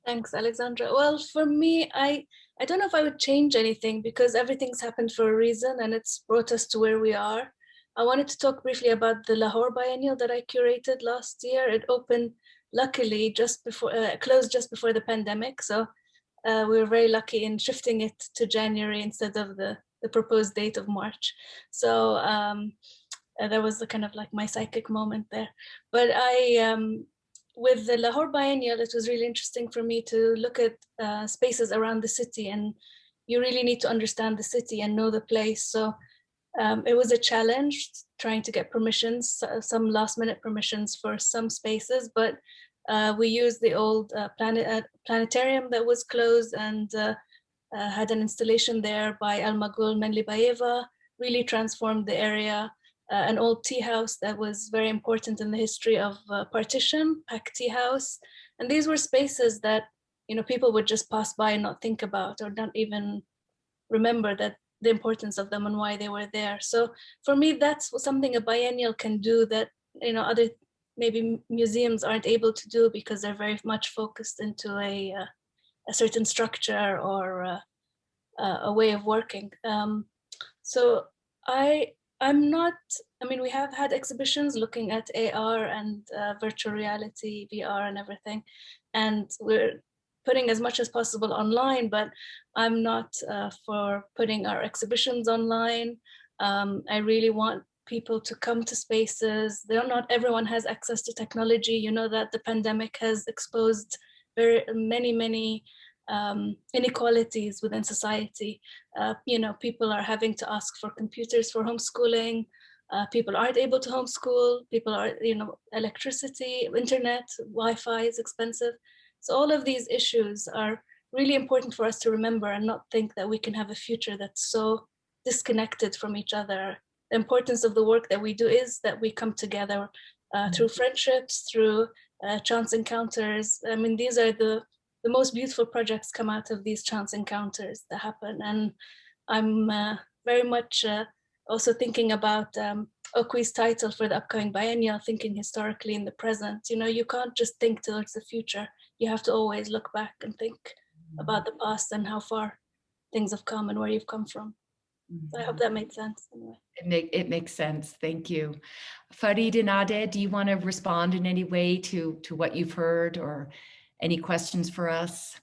Thanks, Alexandra. Well, for me, I don't know if I would change anything because everything's happened for a reason and it's brought us to where we are. I wanted to talk briefly about the Lahore Biennial that I curated last year. It opened, luckily, closed just before the pandemic. So we were very lucky in shifting it to January instead of the proposed date of March. So that was the kind of like my psychic moment there. But with the Lahore Biennial, it was really interesting for me to look at spaces around the city, and you really need to understand the city and know the place. So it was a challenge trying to get permissions, some last minute permissions for some spaces, but we used the old planetarium that was closed and had an installation there by Almagul Menlibayeva, really transformed the area. An old tea house that was very important in the history of partition, Pak Tea House. And these were spaces that, people would just pass by and not think about or not even remember that the importance of them and why they were there. So for me, that's something a biennial can do that, other maybe museums aren't able to do because they're very much focused into a certain structure or a way of working. So we have had exhibitions looking at AR and virtual reality, VR and everything, and we're putting as much as possible online, but I'm not for putting our exhibitions online. I really want people to come to spaces. Not everyone has access to technology. You know that the pandemic has exposed very many inequalities within society. People are having to ask for computers for homeschooling. People aren't able to homeschool. People are, electricity, internet, Wi-Fi is expensive. So all of these issues are really important for us to remember and not think that we can have a future that's so disconnected from each other. The importance of the work that we do is that we come together through friendships, through chance encounters. I mean, these are the most beautiful projects come out of these chance encounters that happen. And I'm very much also thinking about Okui's title for the upcoming biennial, thinking historically in the present. You can't just think towards the future. You have to always look back and think about the past and how far things have come and where you've come from. So I hope that made sense. Anyway. It makes sense. Thank you. Farid and Ade, do you want to respond in any way to what you've heard or any questions for us?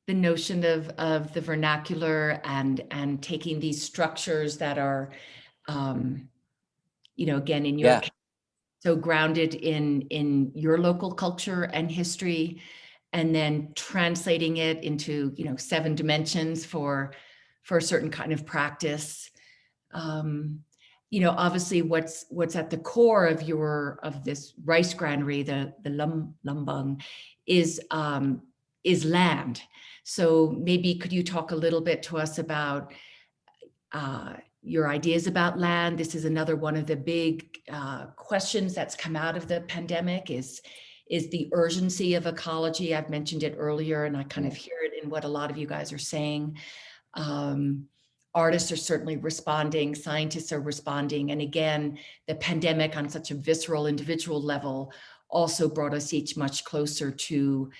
The notion of the vernacular and taking these structures that are, again, in your case, so grounded in your local culture and history, and then translating it into 7 dimensions for a certain kind of practice. Obviously what's at the core of this rice granary, the lambang, is land. So maybe could you talk a little bit to us about your ideas about land? This is another one of the big questions that's come out of the pandemic is the urgency of ecology. I've mentioned it earlier, and I kind of hear it in what a lot of you guys are saying. Artists are certainly responding, scientists are responding. And again, the pandemic on such a visceral individual level also brought us each much closer to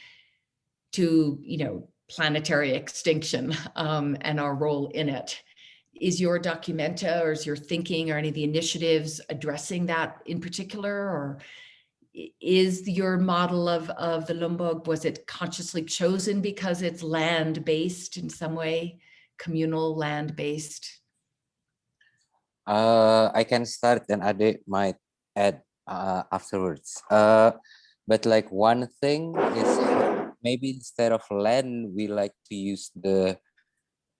planetary extinction and our role in it. Is your dOCUMENTA or is your thinking or any of the initiatives addressing that in particular? Or is your model of the Lombok, was it consciously chosen because it's land-based in some way, communal land-based? I can start and Ade might add afterwards. But like one thing is maybe instead of land, we like to use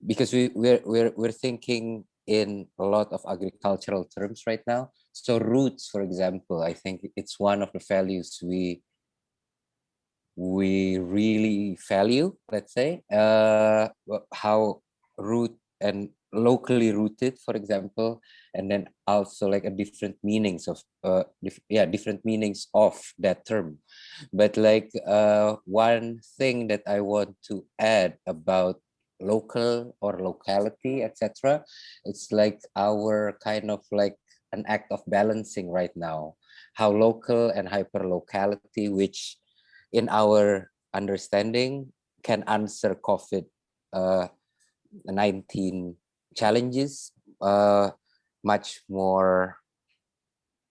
because we're thinking in a lot of agricultural terms right now. So roots, for example, I think it's one of the values we really value, let's say, how root and locally rooted, for example, and then also like a different meanings of different meanings of that term. But like one thing that I want to add about local or locality, etc., it's like our kind of like an act of balancing right now, how local and hyper locality, which in our understanding can answer COVID-19 challenges much more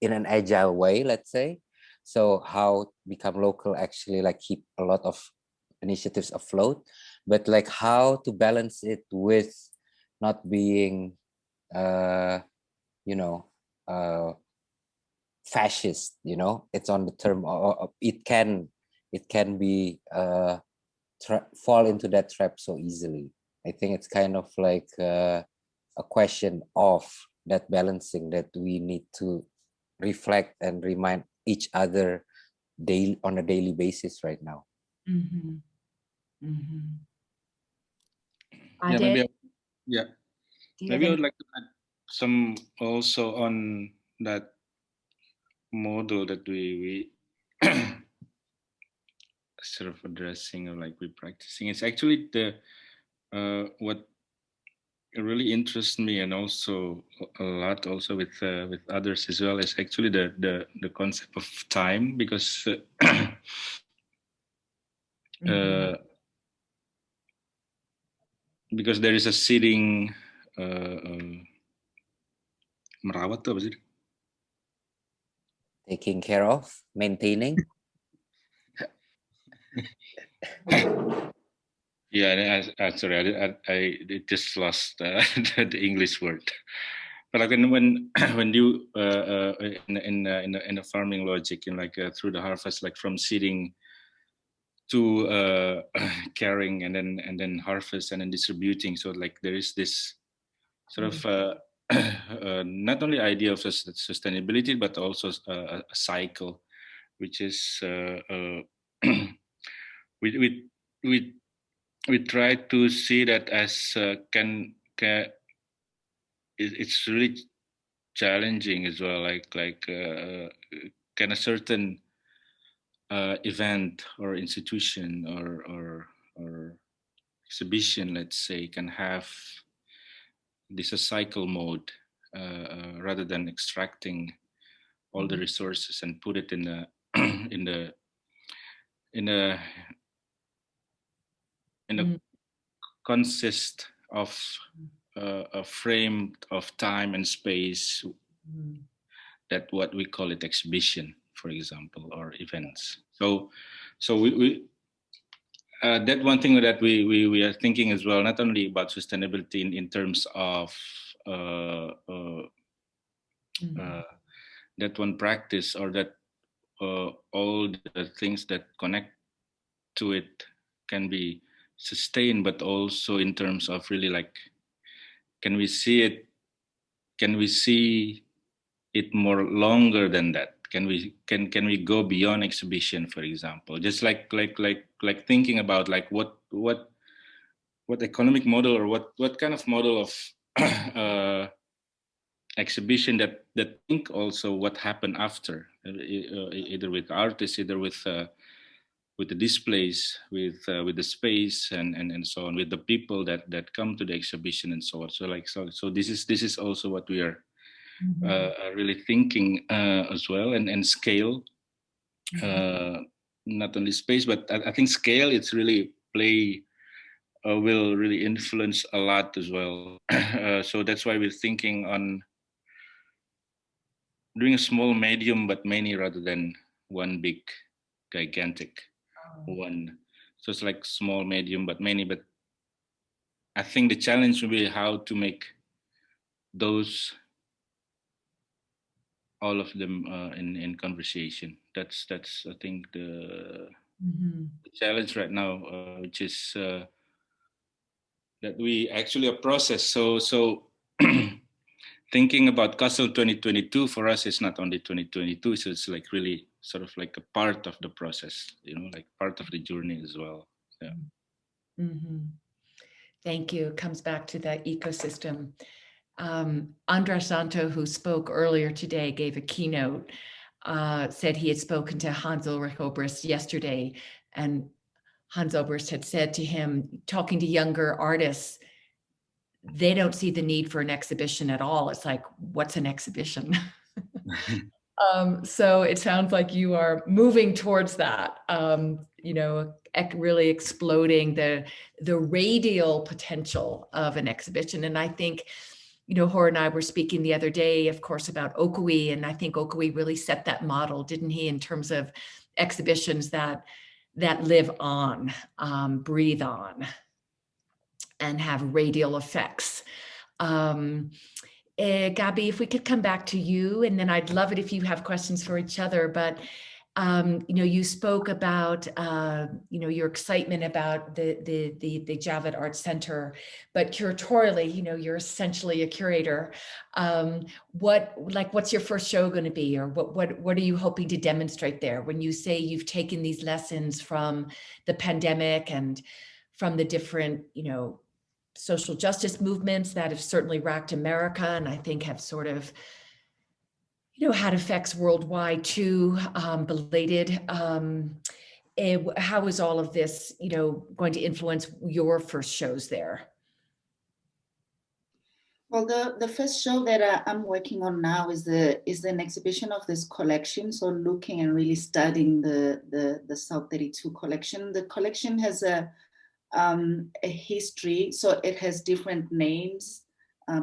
in an agile way, let's say. So how become local actually like keep a lot of initiatives afloat, but like how to balance it with not being fascist, it's on the term, or it can be fall into that trap so easily. I think it's kind of like a question of that balancing that we need to reflect and remind each other on a daily basis right now. Mm-hmm. Mm-hmm. Yeah, maybe I would Ade? like to add some also on that model that we sort of addressing, or like we practicing. It's actually the what really interests me, and also a lot also with others as well, is actually the concept of time, because because there is a sitting merawat tuh apa sih? Taking care of, maintaining. Yeah, sorry, I just lost the English word. But like when you in a farming logic, like through the harvest, like from seeding to carrying, and then harvest, and then distributing. So like there is this sort of not only idea of sustainability, but also a cycle, which is we try to see that as it's really challenging as well. Like can a certain event or institution or exhibition, let's say, can have this a cycle mode, rather than extracting all the resources and put it in a in a consist of a frame of time and space, that what we call it exhibition, for example, or events. So we that one thing that we are thinking as well, not only about sustainability in terms of that one practice, or that all the things that connect to it can be sustained, but also in terms of really like, can we see it more longer than that? Can we go beyond exhibition, for example? Just like thinking about like what economic model, or what kind of model of exhibition that think also what happened after, either with artists, either with the displays, with the space, and so on, with the people that come to the exhibition, and so on. So this is also what we are really thinking as well, and scale, not only space, but I think scale, it's really will really influence a lot as well. So that's why we're thinking on doing a small medium but many, rather than one big, gigantic one. So it's like small, medium, but many. But I think the challenge will be how to make those, all of them in conversation. That's I think the challenge right now, which is that we actually a process. So thinking about Castle 2022 for us is not only 2022, so it's like really sort of like a part of the process, like part of the journey as well. Yeah. Thank you. It comes back to that ecosystem. Andres Santo, who spoke earlier today, gave a keynote, said he had spoken to Hans Ulrich Obrist yesterday, and Hans Obrist had said to him, talking to younger artists, they don't see the need for an exhibition at all. It's like, what's an exhibition? So it sounds like you are moving towards that, really exploding the radial potential of an exhibition. And I think, Hoor and I were speaking the other day, of course, about Okui, and I think Okui really set that model, didn't he, in terms of exhibitions that live on, breathe on, and have radial effects. Gabi, if we could come back to you, and then I'd love it if you have questions for each other, but you spoke about your excitement about the Javed Art Center, but curatorially, you're essentially a curator. What's your first show going to be, or what are you hoping to demonstrate there when you say you've taken these lessons from the pandemic and from the different social justice movements that have certainly racked America, and I think have sort of had effects worldwide too, belated. How is all of this, going to influence your first shows there? Well, the first show that I'm working on now is an exhibition of this collection. So looking and really studying the South 32 collection. The collection has a history, so it has different names.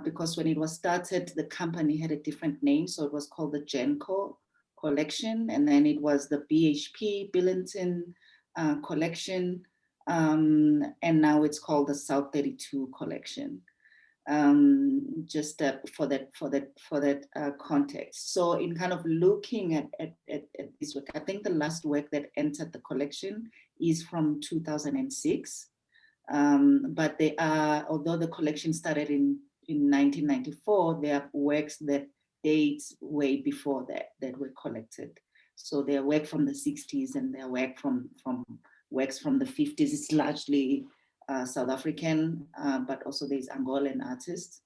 Because when it was started, the company had a different name. So it was called the Genco collection. And then it was the BHP, Billington collection. And now it's called the South 32 collection. Just for that context. So in kind of looking at this work, I think the last work that entered the collection is from 2006. But they are, although the collection started in 1994, there are works that date way before that were collected. So there are work from the 60s and there are work from works from the 50s. It's largely South African, but also there's Angolan artists.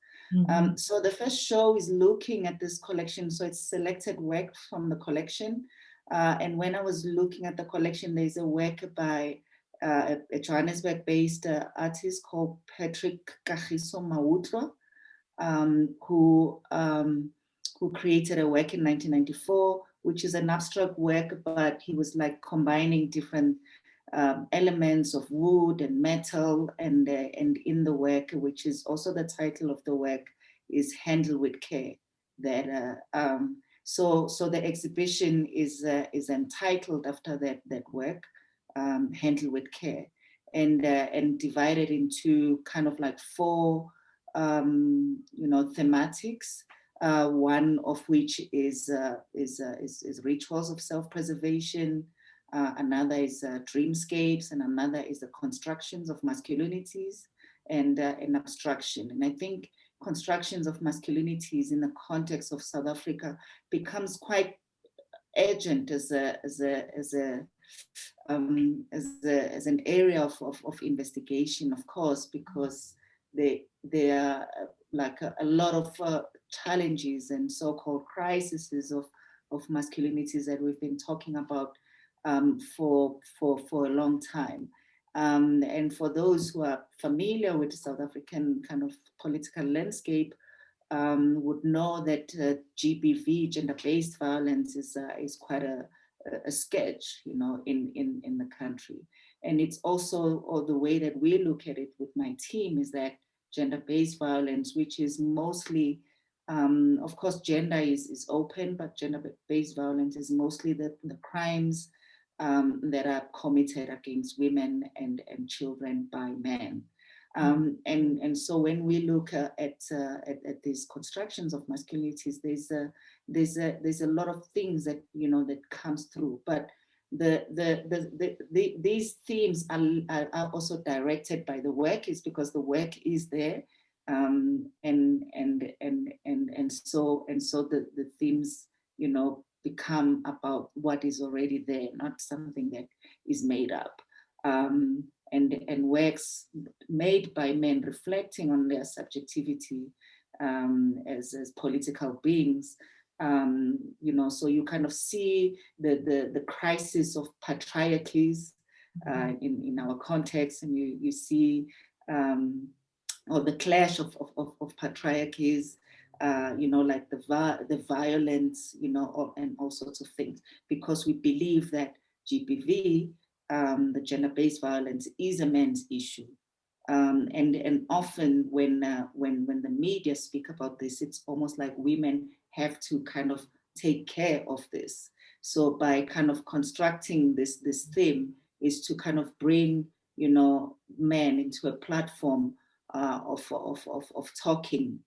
So the first show is looking at this collection. So it's selected work from the collection. And when I was looking at the collection, there's a work by a Johannesburg-based artist called Patrick Kagiso Mautro, who created a work in 1994, which is an abstract work, but he was like combining different elements of wood and metal, and in the work, which is also the title of the work, is Handle with Care. That so the exhibition is entitled after that work, Handle with Care, and divided into kind of like four thematics. One of which is rituals of self-preservation. Another is dreamscapes, and another is the constructions of masculinities and abstraction. And I think constructions of masculinities in the context of South Africa becomes quite urgent as an area of investigation, of course, because there are like a lot of challenges and so-called crises of masculinities that we've been talking about for a long time. And for those who are familiar with the South African kind of political landscape, would know that GBV, gender-based violence, is quite a sketch, in the country. And it's also, or the way that we look at it with my team, is that gender-based violence, which is mostly Of course, gender is open, but gender-based violence is mostly the crimes that are committed against women and children by men. And so when we look at these constructions of masculinities, there's a lot of things that that comes through, but these themes are also directed by the work, is because the work is there, and so the themes become about what is already there, not something that is made up. And works made by men reflecting on their subjectivity as political beings. So you kind of see the crisis of patriarchies in our context, and you see or the clash of patriarchies, like the violence, and all sorts of things, because we believe that GBV, the gender-based violence, is a men's issue. And often when the media speak about this, it's almost like women have to kind of take care of this. So by kind of constructing this theme is to kind of bring men into a platform of talking,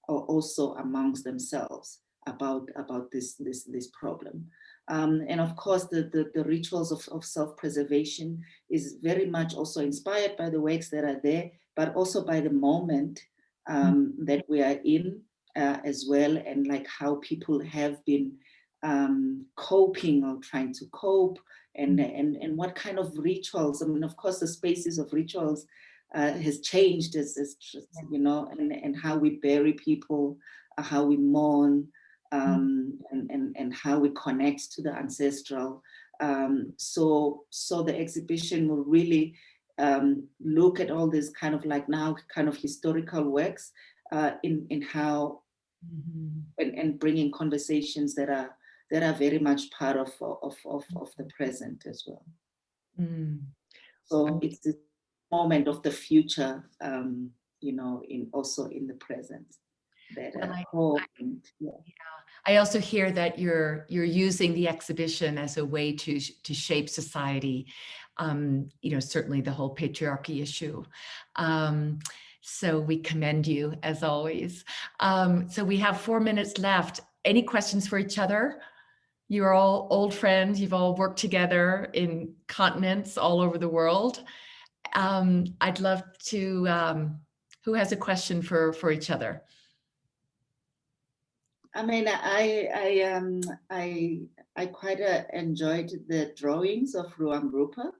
also amongst themselves about this problem. And of course, the rituals of self-preservation is very much also inspired by the works that are there, but also by the moment that we are in as well, and like how people have been coping or trying to cope, and what kind of rituals. I mean, of course, the spaces of rituals has changed as and how we bury people, how we mourn, and how we connect to the ancestral. So the exhibition will really look at all these kind of like now kind of historical works in how and bringing conversations that are very much part of the present as well. So it's the moment of the future, also in the present. I also hear that you're using the exhibition as a way to shape society. Certainly the whole patriarchy issue. So we commend you as always. So we have 4 minutes left. Any questions for each other? You're all old friends. You've all worked together in continents all over the world. I'd love to. Who has a question for each other? I mean, I quite enjoyed the drawings of Ruangrupa.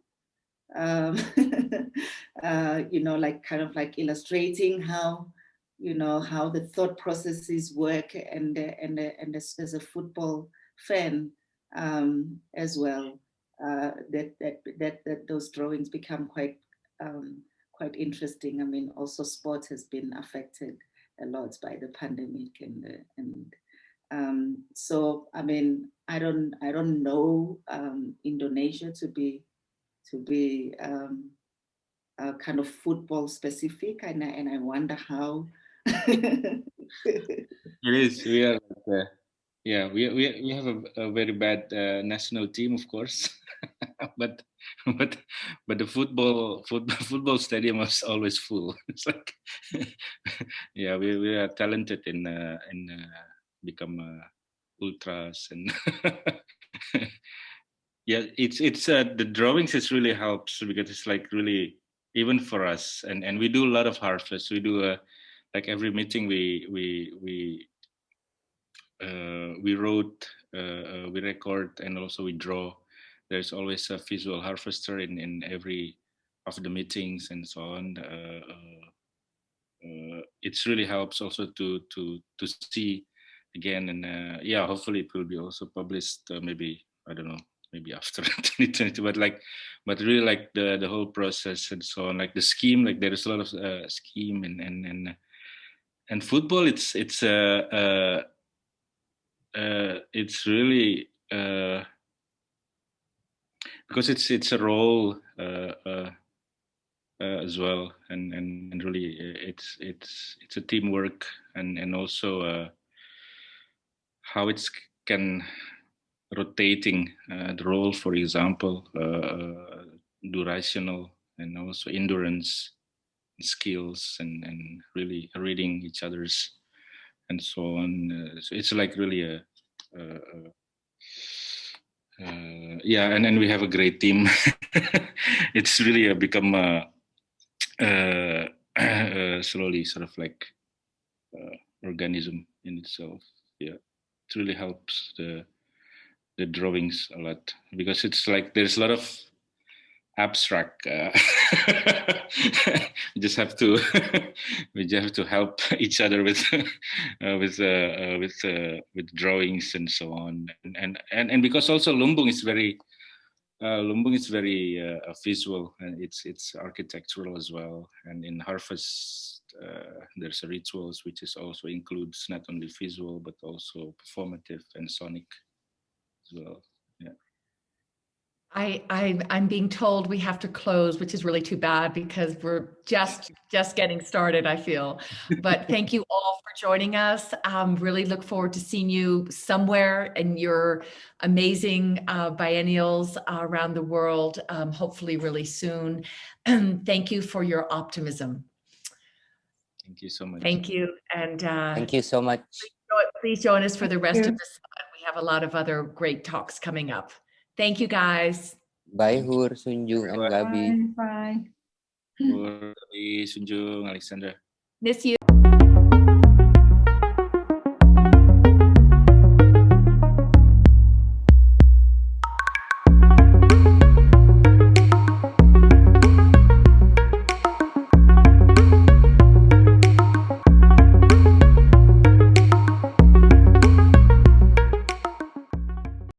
Like kind of like illustrating how how the thought processes work, and as a football fan as well, that those drawings become quite interesting. I mean, also sport has been affected a lot by the pandemic, and so I mean, I don't know Indonesia to be kind of football specific, and I wonder how. It is. We are. We have a very bad national team, of course, but the football stadium was always full. It's like, we are talented in become ultras, and it's the drawings. It really helps because it's like really even for us, and we do a lot of harvest. We do like every meeting we wrote, we record, and also we draw. There's always a visual harvester in every of the meetings and so on. It really helps also to see again, and hopefully it will be also published. Maybe I don't know, maybe after 2020, but really like the whole process and so on, like the scheme. Like there is a lot of scheme and football. It's really because it's a role as well, and really it's a teamwork, and also how it's can rotating the role, for example, durational and also endurance skills, and really reading each other's and so on. So it's like really yeah, and then we have a great team. It's really become slowly sort of like organism in itself. Yeah, it really helps the drawings a lot, because it's like there's a lot of abstract. We just have to we just have to help each other with with drawings and so on, and because also Lumbung is very visual, and it's architectural as well. And in Harvest, there's a rituals which is also includes not only visual but also performative and sonic as well. Yeah. I'm being told we have to close, which is really too bad because we're just getting started, I feel. But thank you all for joining us. Really look forward to seeing you somewhere in your amazing biennials around the world, hopefully really soon. Thank you for your optimism. Thank you so much. Thank you. And thank you so much. please join us for the rest you. of this. We have a lot of other great talks coming up. Thank you, guys. Bye, Hoor, Sunjung, and Gabi. Bye. Gabi, Sunjung, Alexandra. Miss you.